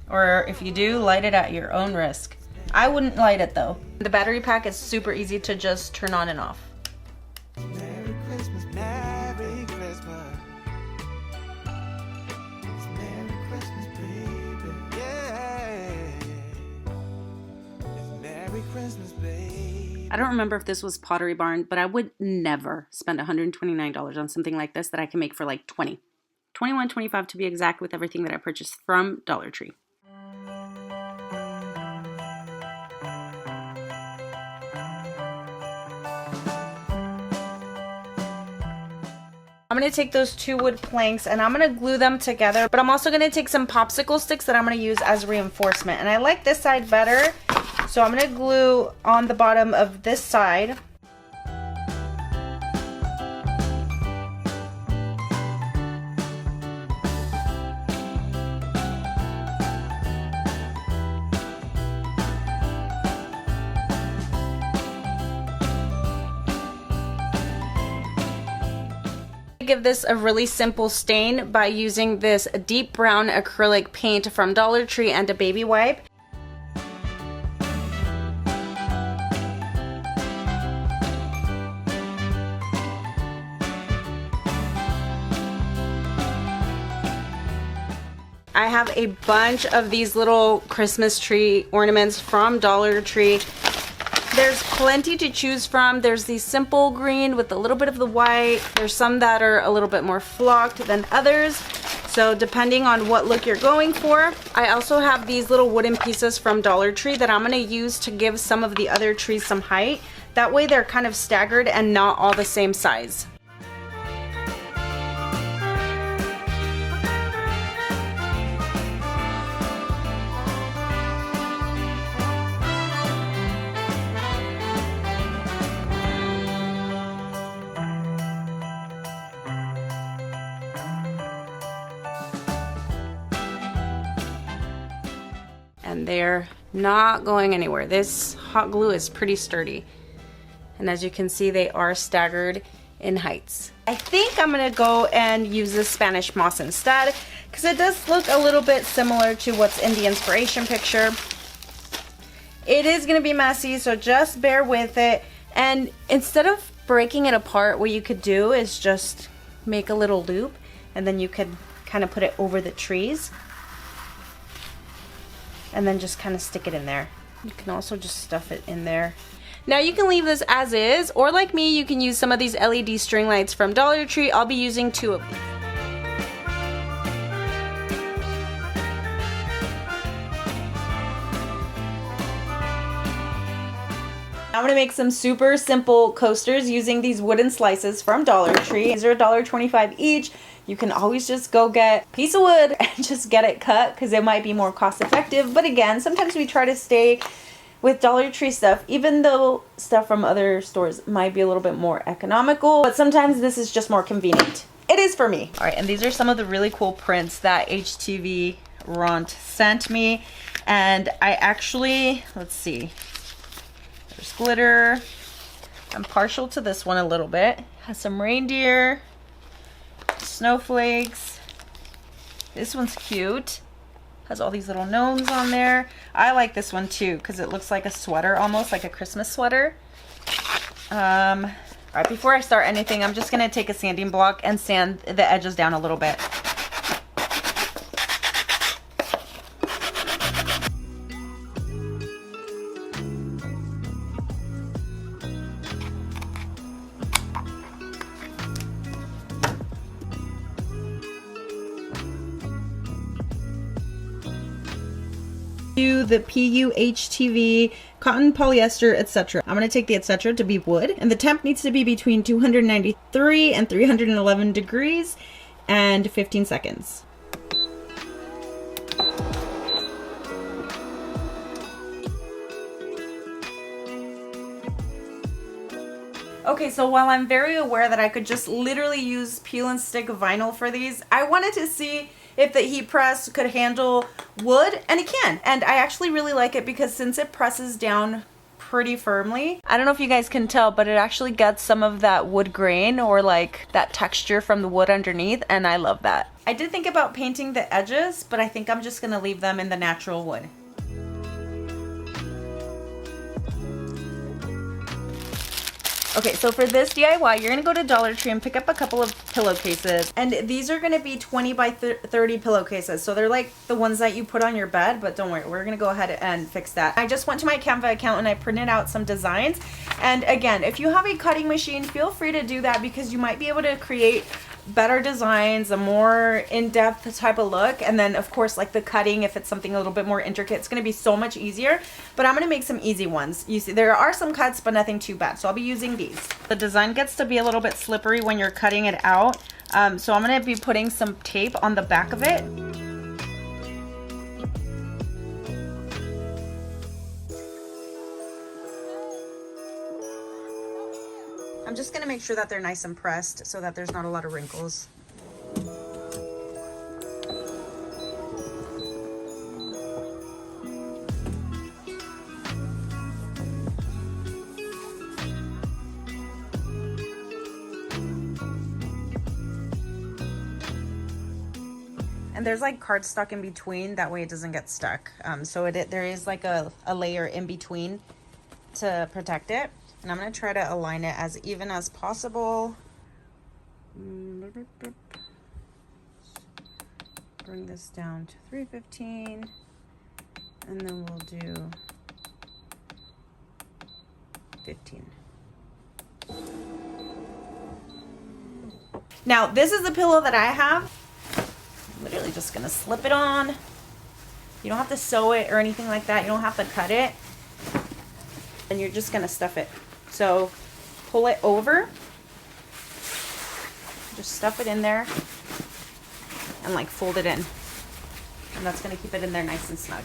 Or if you do, light it at your own risk. I wouldn't light it though. The battery pack is super easy to just turn on and off. Merry Christmas, Merry Christmas. It's Merry Christmas, baby. Yeah. It's Merry Christmas, baby. I don't remember if this was Pottery Barn, but I would never spend $129 on something like this that I can make for like $20. $21, $25 to be exact, with everything that I purchased from Dollar Tree. I'm going to take those 2 wood planks and I'm going to glue them together, but I'm also going to take some popsicle sticks that I'm going to use as reinforcement. And I like this side better, so I'm going to glue on the bottom of this side. Give this a really simple stain by using this deep brown acrylic paint from Dollar Tree and a baby wipe. I have a bunch of these little Christmas tree ornaments from Dollar Tree. There's plenty to choose from. There's the simple green with a little bit of the white. There's some that are a little bit more flocked than others. So depending on what look you're going for. I also have these little wooden pieces from Dollar Tree that I'm gonna use to give some of the other trees some height. That way they're kind of staggered and not all the same size. And they're not going anywhere. This hot glue is pretty sturdy. And as you can see, they are staggered in heights. I think I'm gonna go and use this Spanish moss instead, because it does look a little bit similar to what's in the inspiration picture. It is gonna be messy, so just bear with it. And instead of breaking it apart, what you could do is just make a little loop, and then you could kind of put it over the trees. And then just kind of stick it in there. You can also just stuff it in there. Now you can leave this as is, or like me, you can use some of these LED string lights from Dollar Tree. I'll be using 2 of these. I'm gonna make some super simple coasters using these wooden slices from Dollar Tree. These are $1.25 each. You can always just go get a piece of wood and just get it cut because it might be more cost effective. But again, sometimes we try to stay with Dollar Tree stuff, even though stuff from other stores might be a little bit more economical. But sometimes this is just more convenient. It is for me. All right, and these are some of the really cool prints that HTV Ront sent me. And I actually, let's see, there's glitter. I'm partial to this one a little bit. Has some reindeer, snowflakes. This one's cute. Has all these little gnomes on there. I like this one too because it looks like a sweater, almost like a Christmas sweater. All right, before I start anything, I'm just gonna take a sanding block and sand the edges down a little bit. The PU, HTV, cotton, polyester, etc. I'm going to take the etc. to be wood, and the temp needs to be between 293 and 311 degrees and 15 seconds. Okay, so while I'm very aware that I could just literally use peel and stick vinyl for these, I wanted to see if the heat press could handle wood, and it can. And I actually really like it because since it presses down pretty firmly, I don't know if you guys can tell, but it actually gets some of that wood grain or like that texture from the wood underneath, and I love that. I did think about painting the edges, but I think I'm just gonna leave them in the natural wood. Okay, so for this DIY, you're gonna go to Dollar Tree and pick up a couple of pillowcases. And these are gonna be 20 by 30 pillowcases. So they're like the ones that you put on your bed, but don't worry, we're gonna go ahead and fix that. I just went to my Canva account and I printed out some designs. And again, if you have a cutting machine, feel free to do that because you might be able to create better designs, a more in-depth type of look. And then of course, like the cutting, if it's something a little bit more intricate, it's gonna be so much easier. But I'm gonna make some easy ones. You see, there are some cuts, but nothing too bad. So I'll be using these. The design gets to be a little bit slippery when you're cutting it out. So I'm gonna be putting some tape on the back of it. I'm just gonna make sure that they're nice and pressed so that there's not a lot of wrinkles. And there's like cardstock in between, that way it doesn't get stuck. So there is like a layer in between to protect it. And I'm going to try to align it as even as possible. Bring this down to 315, and then we'll do 15. Now, this is the pillow that I have. I'm literally just gonna slip it on. You don't have to sew it or anything like that. You don't have to cut it. And you're just gonna stuff it. So pull it over. Just stuff it in there and like fold it in. And that's gonna keep it in there nice and snug.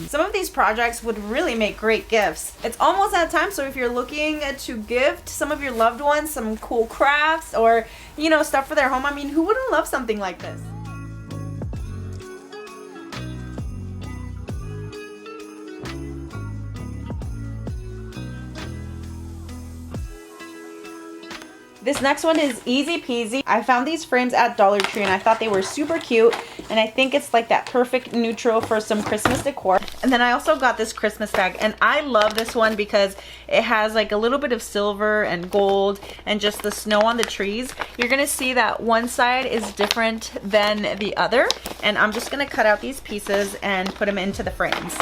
Some of these projects would really make great gifts. It's almost that time, so if you're looking to gift some of your loved ones some cool crafts or, you know, stuff for their home, I mean, who wouldn't love something like this? This next one is easy peasy. I found these frames at Dollar Tree and I thought they were super cute, and I think it's like that perfect neutral for some Christmas decor. And then I also got this Christmas bag, and I love this one because it has like a little bit of silver and gold and just the snow on the trees. You're gonna see that one side is different than the other, and I'm just gonna cut out these pieces and put them into the frames.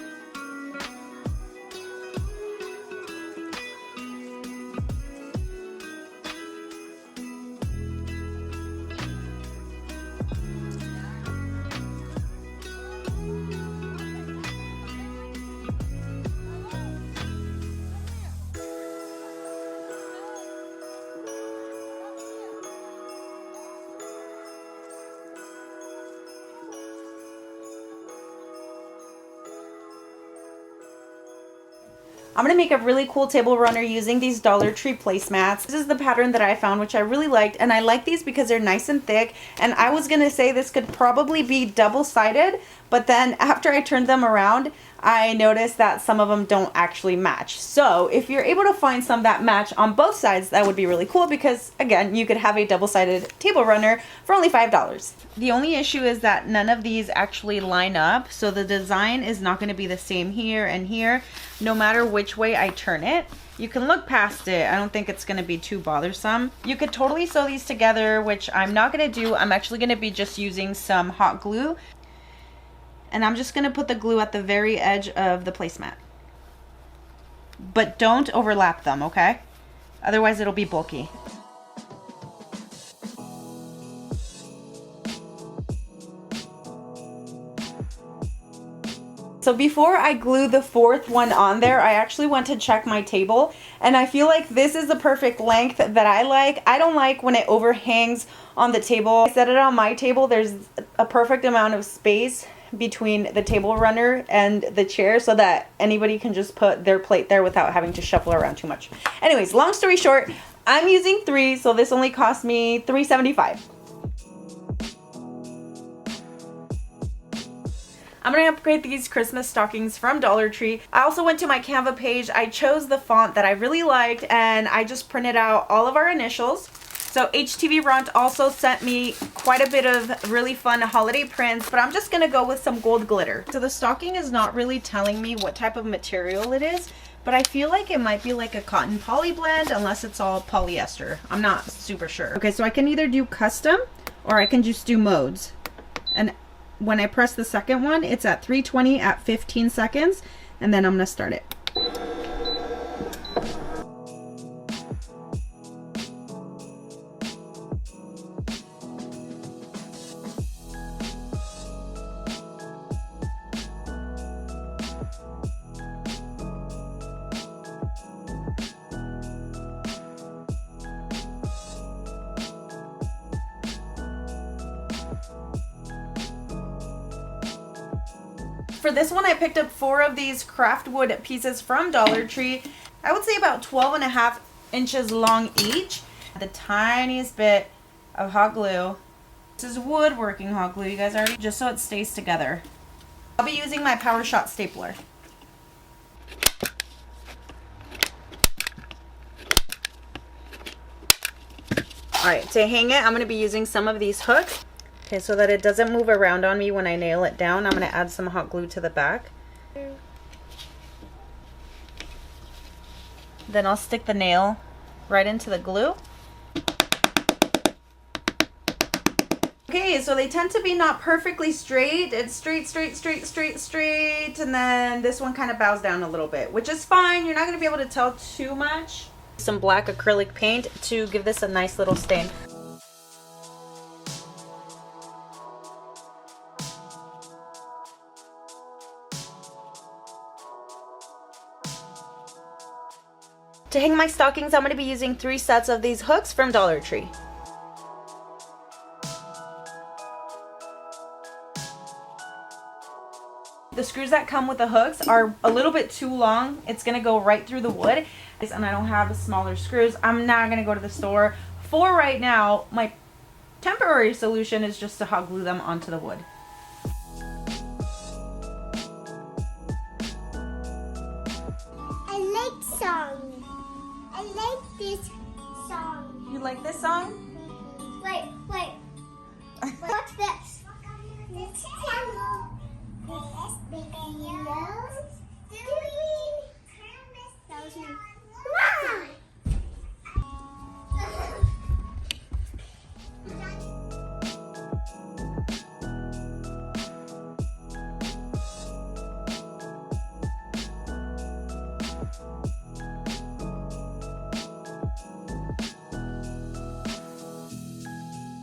I'm going to make a really cool table runner using these Dollar Tree placemats. This is the pattern that I found, which I really liked, and I like these because they're nice and thick, and I was going to say this could probably be double-sided, but then after I turned them around, I noticed that some of them don't actually match. So if you're able to find some that match on both sides, that would be really cool because, again, you could have a double-sided table runner for only $5. The only issue is that none of these actually line up, so the design is not going to be the same here and here, no matter which way I turn it. You can look past it. I don't think it's going to be too bothersome. You could totally sew these together, which I'm not going to do. I'm actually going to be just using some hot glue. And I'm just going to put the glue at the very edge of the placemat. But don't overlap them, okay? Otherwise it'll be bulky. So before I glue the fourth one on there, I actually went to check my table, and I feel like this is the perfect length that I like. I don't like when it overhangs on the table. I set it on my table. There's a perfect amount of space between the table runner and the chair so that anybody can just put their plate there without having to shuffle around too much. Anyways, long story short, I'm using 3, so this only cost me $3.75. I'm going to upgrade these Christmas stockings from Dollar Tree. I also went to my Canva page. I chose the font that I really liked, and I just printed out all of our initials. So HTV Runt also sent me quite a bit of really fun holiday prints, but I'm just going to go with some gold glitter. So the stocking is not really telling me what type of material it is, but I feel like it might be like a cotton poly blend unless it's all polyester. I'm not super sure. Okay, so I can either do custom or I can just do modes. And when I press the second one, it's at 320 at 15 seconds, and then I'm going to start it. For this one, I picked up 4 of these craft wood pieces from Dollar Tree. I would say about 12.5 inches long each. The tiniest bit of hot glue. This is woodworking hot glue, you guys already, just so it stays together. I'll be using my Power Shot stapler. Alright, to hang it, I'm going to be using some of these hooks. Okay, so that it doesn't move around on me when I nail it down, I'm going to add some hot glue to the back. Then I'll stick the nail right into the glue. Okay, so they tend to be not perfectly straight. It's straight, straight, straight, straight, straight. And then this one kind of bows down a little bit, which is fine. You're not going to be able to tell too much. Some black acrylic paint to give this a nice little stain. To hang my stockings, I'm going to be using 3 sets of these hooks from Dollar Tree. The screws that come with the hooks are a little bit too long. It's going to go right through the wood. And I don't have smaller screws. I'm not going to go to the store. For right now, my temporary solution is just to hot glue them onto the wood. I like song. I like this song. You like this song? Wait. What's this? This tango. This big yellow. That was me. Mom!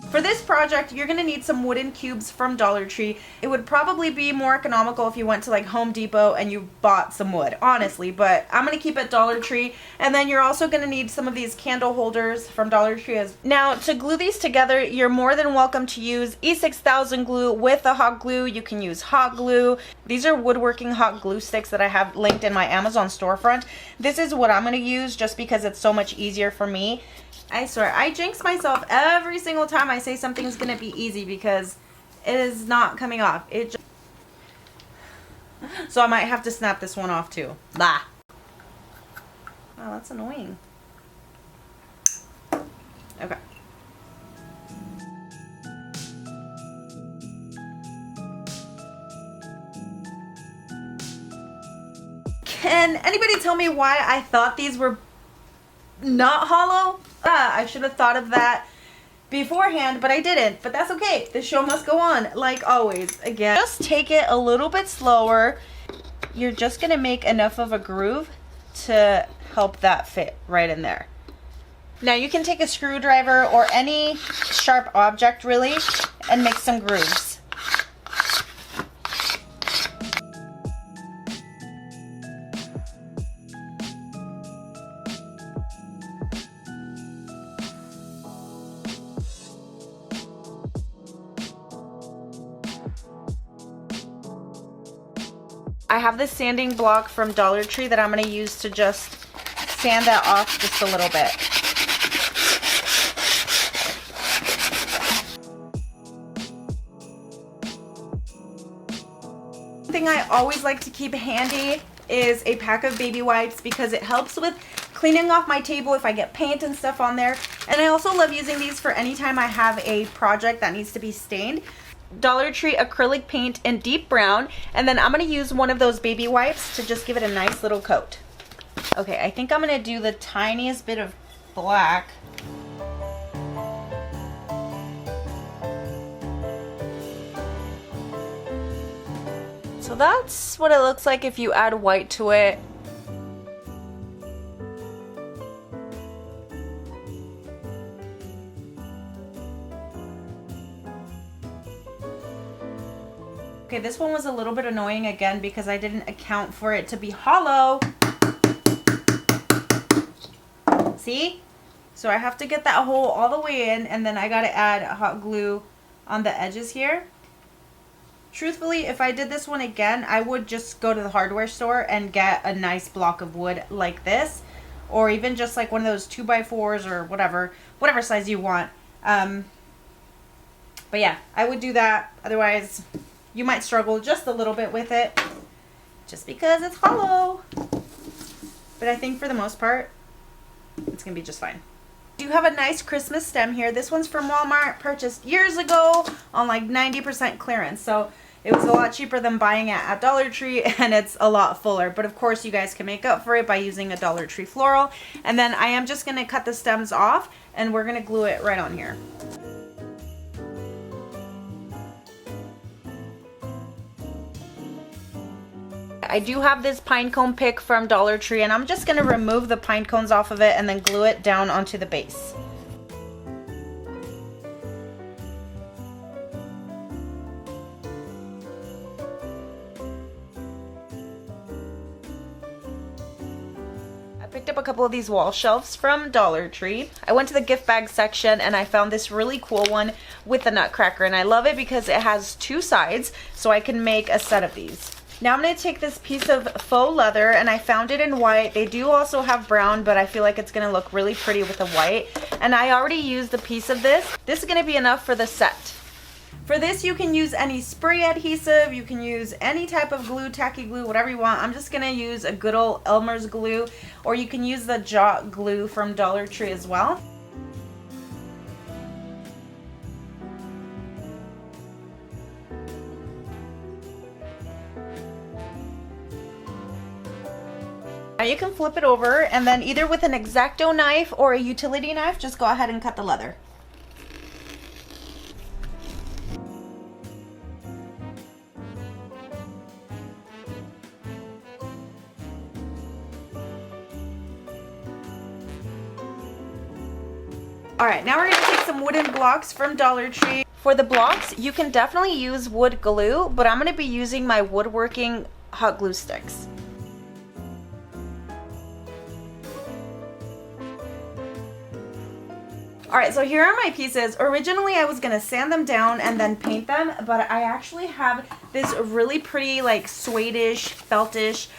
For this project, you're going to need some wooden cubes from Dollar Tree. It would probably be more economical if you went to like Home Depot and you bought some wood, honestly, but I'm going to keep it Dollar Tree. And then you're also going to need some of these candle holders from Dollar Tree. Now, to glue these together, you're more than welcome to use E6000 glue with the hot glue. You can use hot glue. These are woodworking hot glue sticks that I have linked in my Amazon storefront. This is what I'm going to use just because it's so much easier for me. I swear, I jinx myself every single time I say something's going to be easy because it is not coming off. So I might have to snap this one off too. Bah. Wow, that's annoying. Okay. Can anybody tell me why I thought these were not hollow? I should have thought of that beforehand, but I didn't. But that's okay. The show must go on, like always. Again, just take it a little bit slower. You're just going to make enough of a groove to help that fit right in there. Now you can take a screwdriver or any sharp object really and make some grooves. I have this sanding block from Dollar Tree that I'm going to use to just sand that off just a little bit. One thing I always like to keep handy is a pack of baby wipes because it helps with cleaning off my table if I get paint and stuff on there. And I also love using these for any time I have a project that needs to be stained. Dollar Tree acrylic paint in deep brown, and then I'm going to use one of those baby wipes to just give it a nice little coat. Okay, I think I'm going to do the tiniest bit of black. So that's what it looks like if you add white to it. Okay, this one was a little bit annoying again because I didn't account for it to be hollow. See? So I have to get that hole all the way in, and then I gotta add hot glue on the edges here. Truthfully, if I did this one again, I would just go to the hardware store and get a nice block of wood like this, or even just like one of those 2x4s or whatever size you want. But yeah, I would do that. Otherwise, you might struggle just a little bit with it just because it's hollow. But I think for the most part, it's going to be just fine. I do have a nice Christmas stem here. This one's from Walmart, purchased years ago on like 90% clearance. So it was a lot cheaper than buying it at Dollar Tree, and it's a lot fuller. But of course you guys can make up for it by using a Dollar Tree floral. And then I am just going to cut the stems off, and we're going to glue it right on here. I do have this pine cone pick from Dollar Tree, and I'm just going to remove the pine cones off of it and then glue it down onto the base. I picked up a couple of these wall shelves from Dollar Tree. I went to the gift bag section and I found this really cool one with the nutcracker, and I love it because it has two sides, so I can make a set of these. Now I'm going to take this piece of faux leather, and I found it in white. They do also have brown, but I feel like it's going to look really pretty with the white. And I already used a piece of this. This is going to be enough for the set. For this, you can use any spray adhesive, you can use any type of glue, tacky glue, whatever you want. I'm just going to use a good old Elmer's glue, or you can use the Jot glue from Dollar Tree as well. Now you can flip it over, and then either with an X-Acto knife or a utility knife, just go ahead and cut the leather. Alright, now we're going to take some wooden blocks from Dollar Tree. For the blocks, you can definitely use wood glue, but I'm going to be using my woodworking hot glue sticks. Alright, so here are my pieces. Originally I was going to sand them down and then paint them, but I actually have this really pretty like suede-ish, felt-ish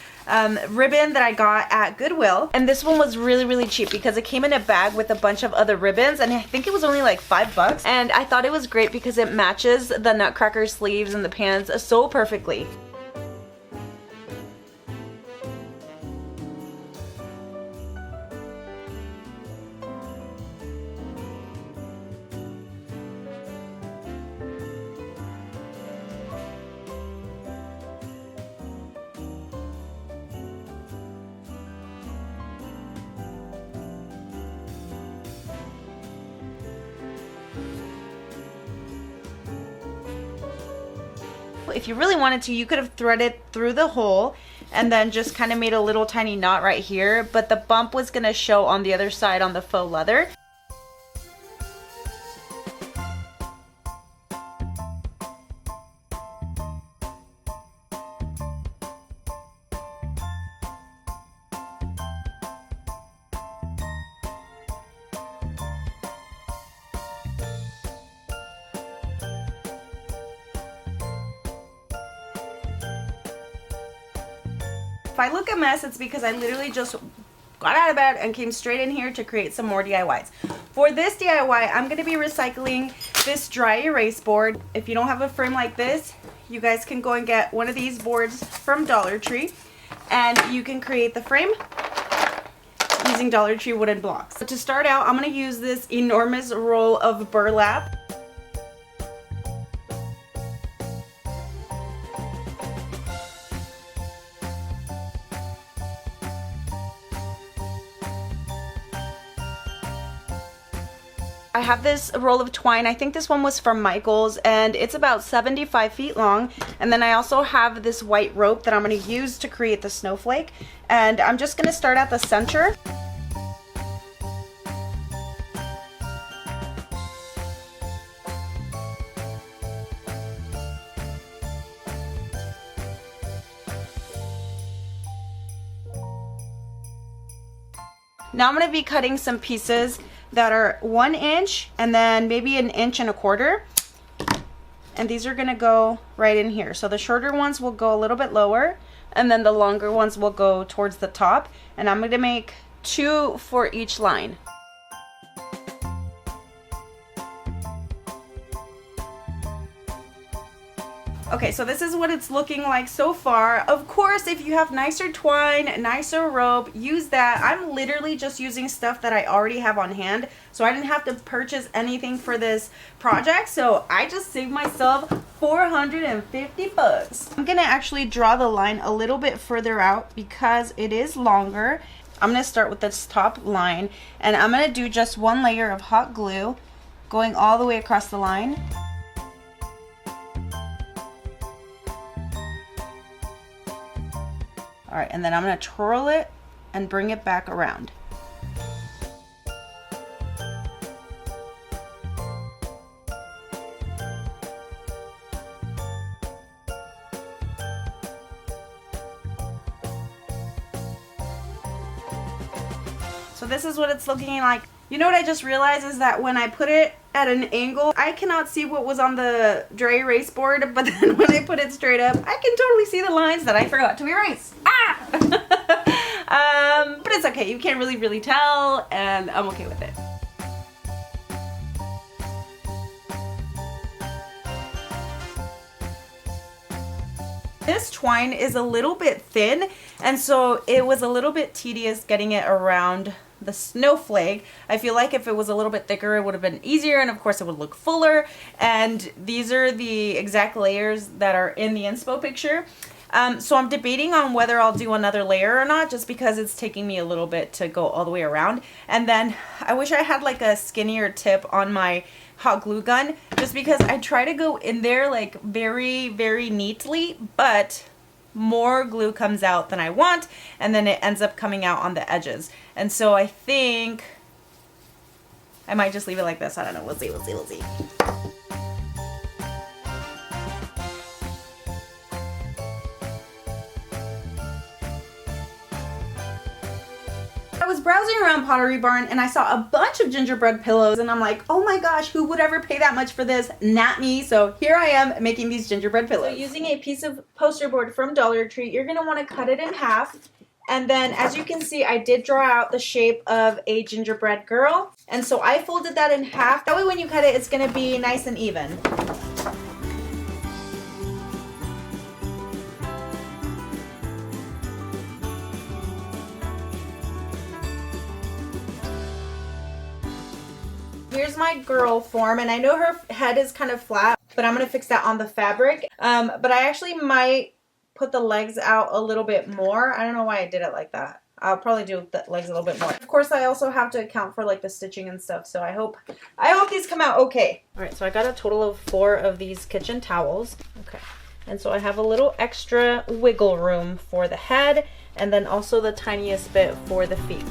ribbon that I got at Goodwill. And this one was really cheap because it came in a bag with a bunch of other ribbons, and I think it was only like $5. And I thought it was great because it matches the nutcracker sleeves and the pants so perfectly. If you really wanted to, you could have threaded through the hole and then just kind of made a little tiny knot right here, but the bump was going to show on the other side on the faux leather. If I look a mess, it's because I literally just got out of bed and came straight in here to create some more DIYs. For this DIY, I'm going to be recycling this dry erase board. If you don't have a frame like this, you guys can go and get one of these boards from Dollar Tree, and you can create the frame using Dollar Tree wooden blocks. So to start out, I'm going to use this enormous roll of burlap. I have this roll of twine. I think this one was from Michael's, and it's about 75 feet long. And then I also have this white rope that I'm going to use to create the snowflake. And I'm just going to start at the center. Now I'm going to be cutting some pieces that are 1 inch and then maybe 1.25 inches. And these are going to go right in here. So the shorter ones will go a little bit lower, and then the longer ones will go towards the top. And I'm going to make 2 for each line. Okay, so this is what it's looking like so far. Of course, if you have nicer twine, nicer rope, use that. I'm literally just using stuff that I already have on hand, so I didn't have to purchase anything for this project, so I just saved myself 450 bucks. I'm gonna actually draw the line a little bit further out because it is longer. I'm gonna start with this top line, and I'm gonna do just one layer of hot glue going all the way across the line. All right, and then I'm gonna twirl it and bring it back around. So this is what it's looking like. You know what I just realized is that when I put it at an angle, I cannot see what was on the dry erase board, but then when I put it straight up, I can totally see the lines that I forgot to erase. Ah! But it's okay, you can't really tell, and I'm okay with it. This twine is a little bit thin, and so it was a little bit tedious getting it around the snowflake. I feel like if it was a little bit thicker, it would have been easier, and of course it would look fuller. And these are the exact layers that are in the inspo picture. So I'm debating on whether I'll do another layer or not, just because it's taking me a little bit to go all the way around. And then I wish I had like a skinnier tip on my hot glue gun, just because I try to go in there like very neatly, but more glue comes out than I want, and then it ends up coming out on the edges. And so I think I might just leave it like this. I don't know. We'll see. I was browsing around Pottery Barn and I saw a bunch of gingerbread pillows, and I'm like, oh my gosh, who would ever pay that much for this? Not me. So here I am making these gingerbread pillows. So using a piece of poster board from Dollar Tree, you're gonna want to cut it in half. And then as you can see, I did draw out the shape of a gingerbread girl. And so I folded that in half. That way when you cut it, it's gonna be nice and even. Here's my girl form, and I know her head is kind of flat, but I'm gonna fix that on the fabric. But I actually might put the legs out a little bit more. I don't know why I did it like that. I'll probably do the legs a little bit more. Of course, I also have to account for like the stitching and stuff, so I hope these come out okay. All right, so I got a total of 4 of these kitchen towels. Okay, and so I have a little extra wiggle room for the head, and then also the tiniest bit for the feet.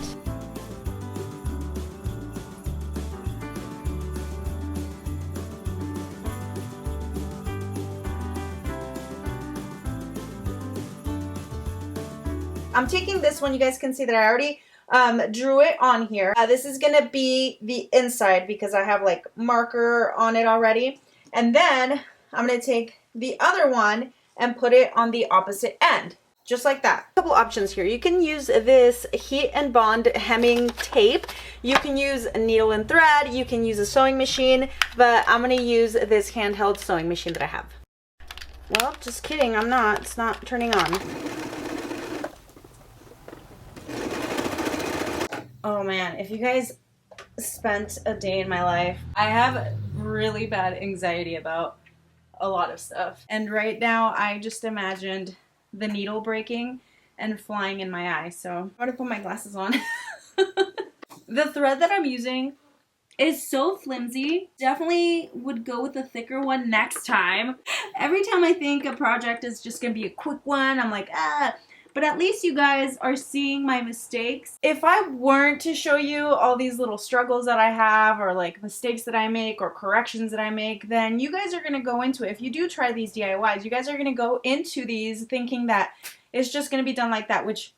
I'm taking this one. You guys can see that I already drew it on here. This is gonna be the inside because I have like marker on it already. And then I'm gonna take the other one and put it on the opposite end, just like that. A couple options here. You can use this heat and bond hemming tape. You can use a needle and thread. You can use a sewing machine, but I'm gonna use this handheld sewing machine that I have. Well, just kidding, I'm not. It's not turning on. Oh man, if you guys spent a day in my life, I have really bad anxiety about a lot of stuff. And right now I just imagined the needle breaking and flying in my eye. So I'm gonna put my glasses on. The thread that I'm using is so flimsy. Definitely would go with a thicker one next time. Every time I think a project is just gonna be a quick one, I'm like, ah. But at least you guys are seeing my mistakes. If I weren't to show you all these little struggles that I have, or like mistakes that I make or corrections that I make, then you guys are gonna go into it. If you do try these DIYs, you guys are gonna go into these thinking that it's just gonna be done like that, which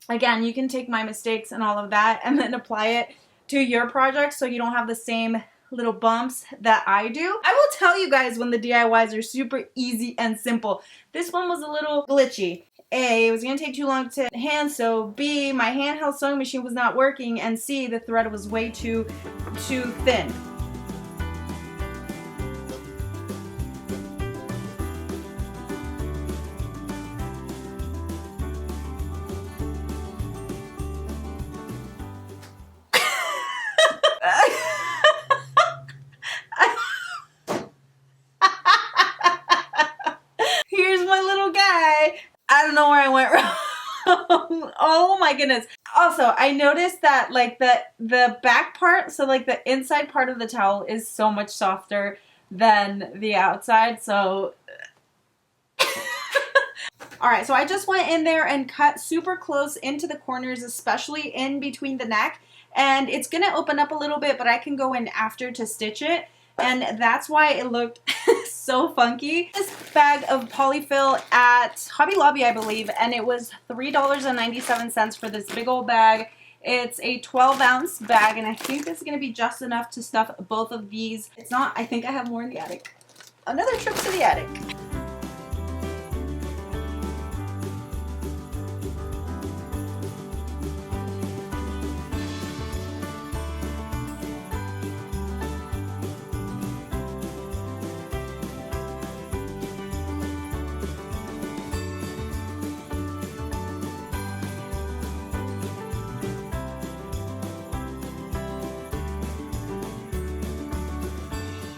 again, you can take my mistakes and all of that and then apply it to your project so you don't have the same little bumps that I do. I will tell you guys when the DIYs are super easy and simple. This one was a little glitchy. A, it was going to take too long to hand sew. B, my handheld sewing machine was not working. And C, the thread was way too thin. I don't know where I went wrong. Oh my goodness. Also, I noticed that like the back part, so like the inside part of the towel is so much softer than the outside. So all right, so I just went in there and cut super close into the corners, especially in between the neck. And it's gonna open up a little bit, but I can go in after to stitch it. And that's why it looked so funky. This bag of polyfill at Hobby Lobby, I believe, and it was $3.97 for this big old bag. It's a 12-ounce bag, and I think this is gonna be just enough to stuff both of these. It's not, I think I have more in the attic. Another trip to the attic.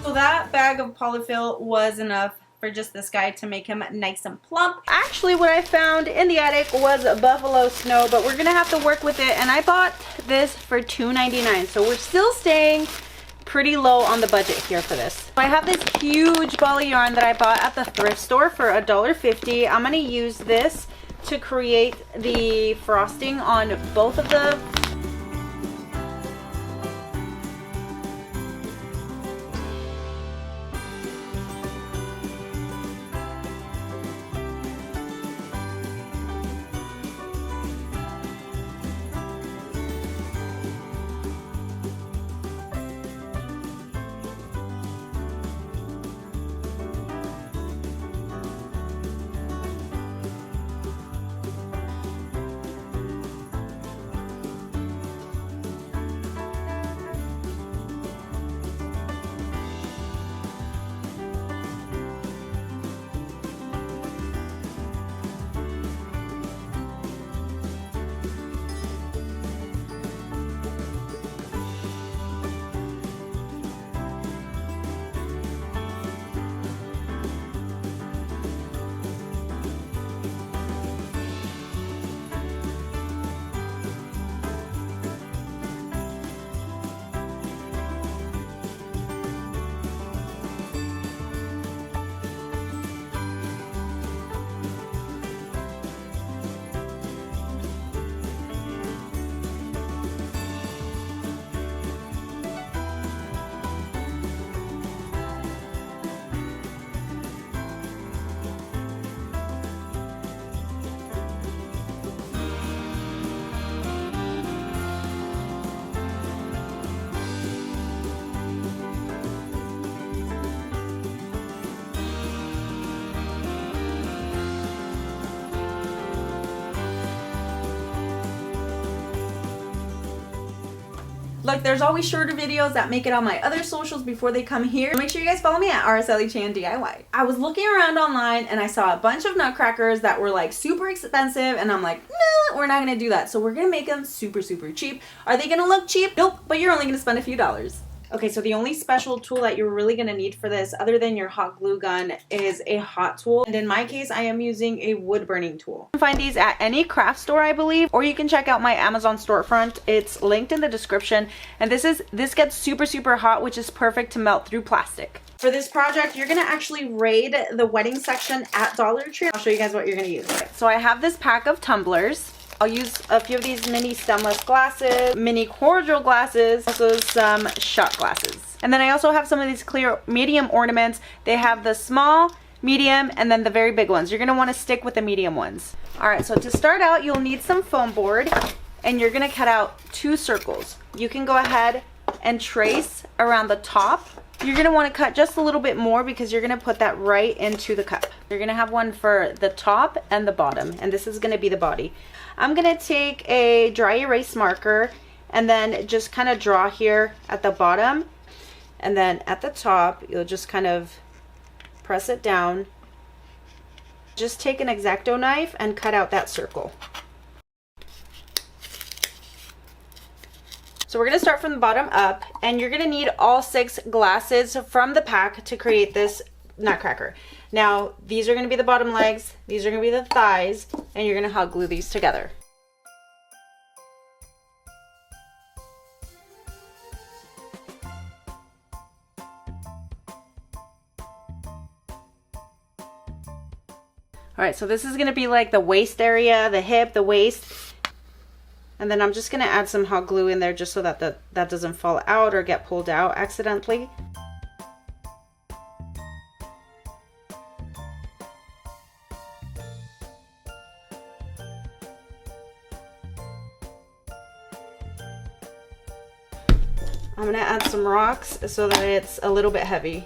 So that bag of polyfill was enough for just this guy to make him nice and plump. Actually, what I found in the attic was buffalo snow, but we're gonna have to work with it, and I bought this for $2.99, so we're still staying pretty low on the budget here for this. I have this huge ball of yarn that I bought at the thrift store for $1.50. I'm gonna use this to create the frosting on both of the Look, there's always shorter videos that make it on my other socials before they come here. Make sure you guys follow me at Aracelichanyt DIY. I was looking around online and I saw a bunch of nutcrackers that were like super expensive, and I'm like, nah, we're not gonna do that. So we're gonna make them super, super cheap. Are they gonna look cheap? Nope, but you're only gonna spend a few dollars. Okay, so the only special tool that you're really going to need for this, other than your hot glue gun, is a hot tool. And in my case, I am using a wood burning tool. You can find these at any craft store, I believe, or you can check out my Amazon storefront. It's linked in the description. And this gets super, super hot, which is perfect to melt through plastic. For this project, you're going to actually raid the wedding section at Dollar Tree. I'll show you guys what you're going to use. Okay, so I have this pack of tumblers. I'll use a few of these mini stemless glasses, mini cordial glasses, also some shot glasses. And then I also have some of these clear medium ornaments. They have the small, medium, and then the very big ones. You're going to want to stick with the medium ones. All right, so to start out, you'll need some foam board, and you're going to cut out 2 circles. You can go ahead and trace around the top. You're going to want to cut just a little bit more because you're going to put that right into the cup. You're going to have one for the top and the bottom, and this is going to be the body. I'm going to take a dry erase marker and then just kind of draw here at the bottom, and then at the top you'll just kind of press it down. Just take an X-Acto knife and cut out that circle. So we're going to start from the bottom up, and you're going to need all 6 glasses from the pack to create this nutcracker. Now, these are going to be the bottom legs, these are going to be the thighs, and you're going to hot glue these together. All right, so this is going to be like the waist area, the hip, the waist. And then I'm just going to add some hot glue in there just so that that doesn't fall out or get pulled out accidentally. I'm going to add some rocks so that it's a little bit heavy.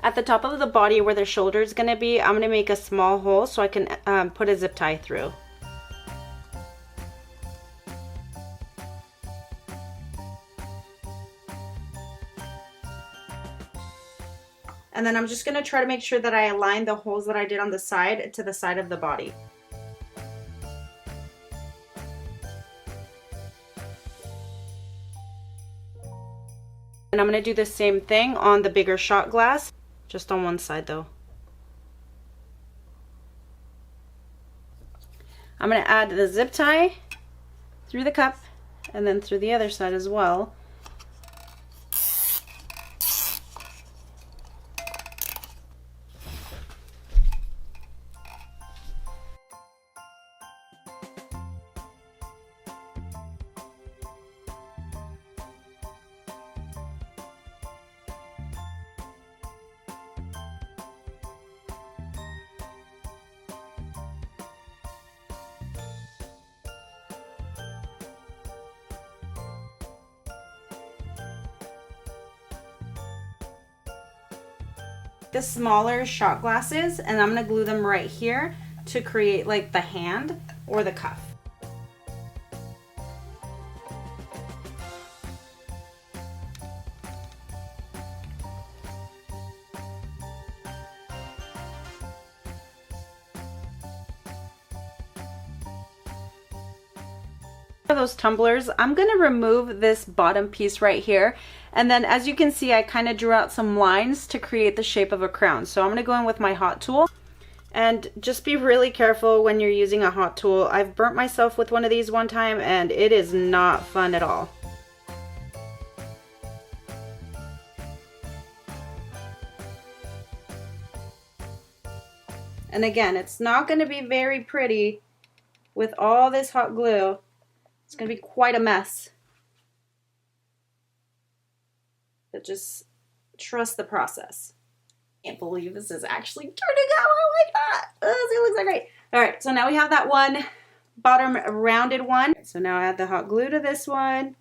At the top of the body where the shoulder is going to be, I'm going to make a small hole so I can put a zip tie through. And then I'm just going to try to make sure that I align the holes that I did on the side to the side of the body. And I'm going to do the same thing on the bigger shot glass. Just on one side though. I'm going to add the zip tie through the cup and then through the other side as well. The smaller shot glasses, and I'm going to glue them right here to create like the hand or the cuff. For those tumblers, I'm going to remove this bottom piece right here, and then as you can see, I kind of drew out some lines to create the shape of a crown. So I'm going to go in with my hot tool, and just be really careful when you're using a hot tool. I've burnt myself with one of these one time and it is not fun at all. And again, it's not going to be very pretty with all this hot glue. It's going to be quite a mess. But just trust the process. I can't believe this is actually turning out like that. Oh, it looks so great. All right, so now we have that one bottom rounded one. So now add the hot glue to this one.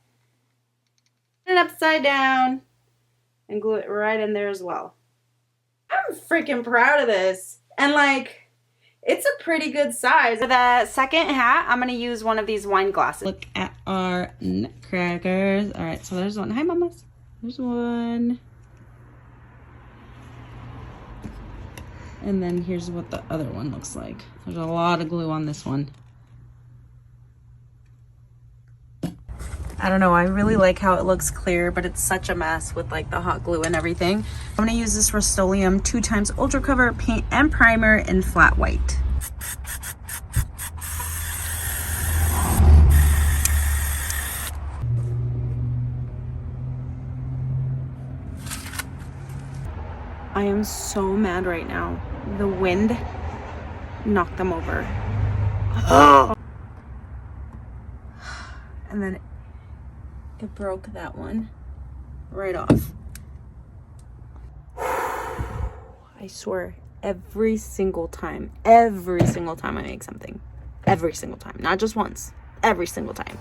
Put it upside down and glue it right in there as well. I'm freaking proud of this. And like, it's a pretty good size. For the second hat, I'm going to use one of these wine glasses. Look at our nutcrackers. All right, so there's one. Hi, mamas. There's one. And then here's what the other one looks like. There's a lot of glue on this one. I don't know, I really like how it looks clear, but it's such a mess with like the hot glue and everything. I'm gonna use this Rust-Oleum 2x Ultra Cover paint and primer in flat white. I am so mad right now. The wind knocked them over. Oh. And then it broke that one right off. I swear, every single time I make something, every single time, not just once, every single time.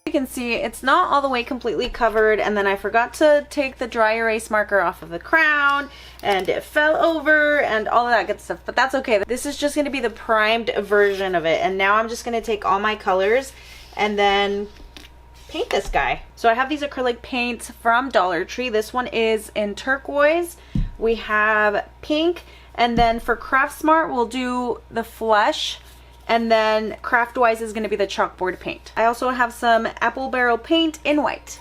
You can see it's not all the way completely covered, and then I forgot to take the dry erase marker off of the crown and it fell over and all of that good stuff, but that's okay. This is just going to be the primed version of it, and now I'm just going to take all my colors and then paint this guy. So I have these acrylic paints from Dollar Tree. This one is in turquoise, we have pink, And then for Craft Smart, we'll do the flesh. And then Craftwise is going to be the chalkboard paint. I also have some apple barrel paint in white.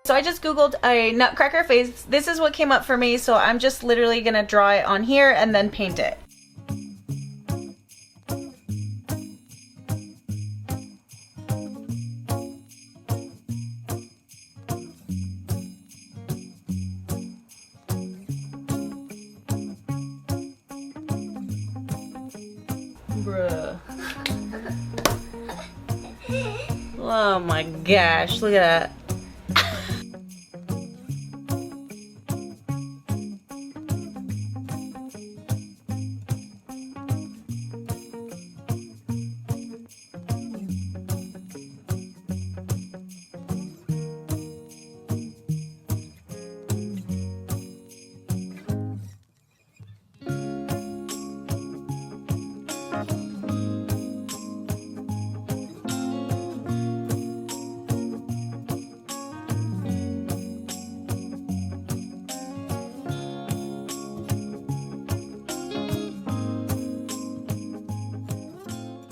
So I just googled a nutcracker face. This is what came up for me, so I'm just literally gonna draw it on here and then paint it. Bruh. Oh my gosh, look at that.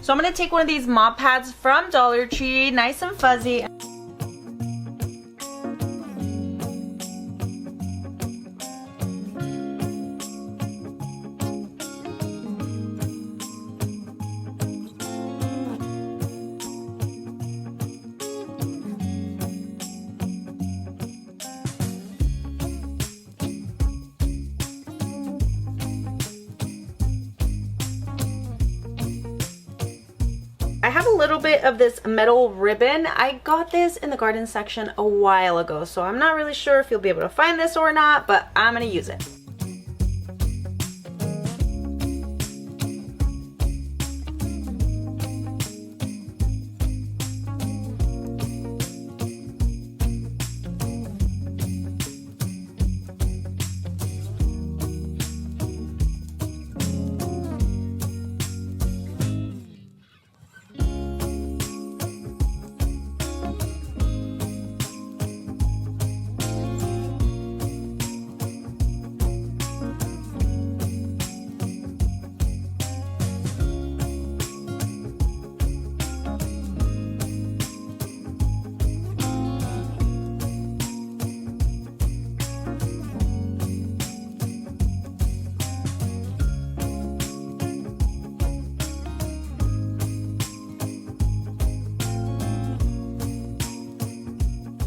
So I'm going to take one of these mop pads from Dollar Tree, nice and fuzzy. I have a little bit of this metal ribbon. I got this in the garden section a while ago, so I'm not really sure if you'll be able to find this or not, but I'm gonna use it.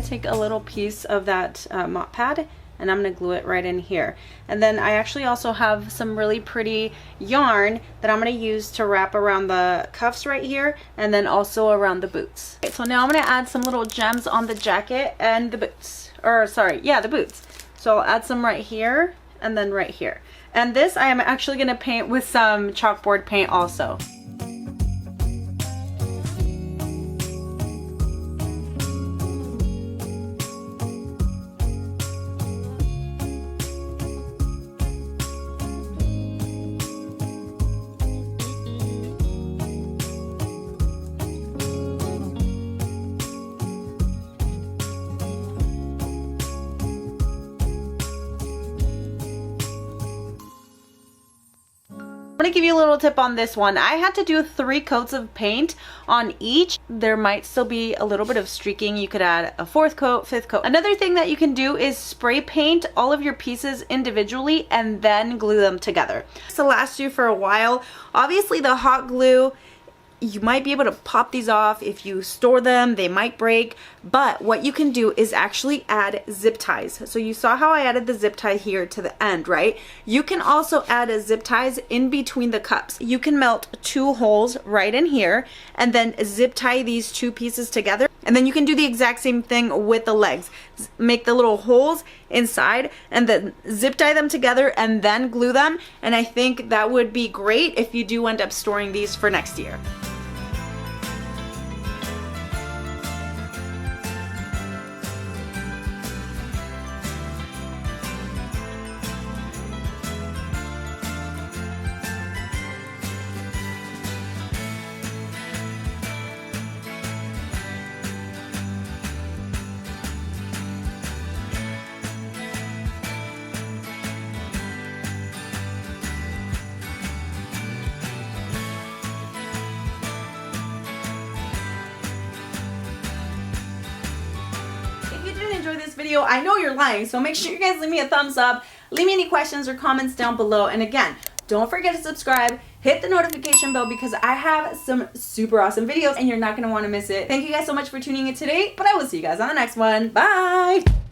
Take a little piece of that mop pad and I'm going to glue it right in here. And then I actually also have some really pretty yarn that I'm going to use to wrap around the cuffs right here and then also around the boots. Okay, so now I'm going to add some little gems on the jacket and the boots. Or sorry, yeah, the boots. So I'll add some right here and then right here. And this I am actually going to paint with some chalkboard paint also. I'm going to give you a little tip on this one. I had to do 3 coats of paint on each. There might still be a little bit of streaking. You could add a 4th coat, 5th coat. Another thing that you can do is spray paint all of your pieces individually and then glue them together. This will last you for a while. Obviously the hot glue, you might be able to pop these off. If you store them, they might break. But what you can do is actually add zip ties. So you saw how I added the zip tie here to the end, right? You can also add a zip ties in between the cups. You can melt 2 holes right in here and then zip tie these 2 pieces together. And then you can do the exact same thing with the legs. Make the little holes inside and then zip tie them together and then glue them. And I think that would be great if you do end up storing these for next year. Enjoy this video, I know you're lying, so make sure you guys leave me a thumbs up, leave me any questions or comments down below, and again, don't forget to subscribe, hit the notification bell because I have some super awesome videos and you're not going to want to miss it. Thank you guys so much for tuning in today, but I will see you guys on the next one. Bye!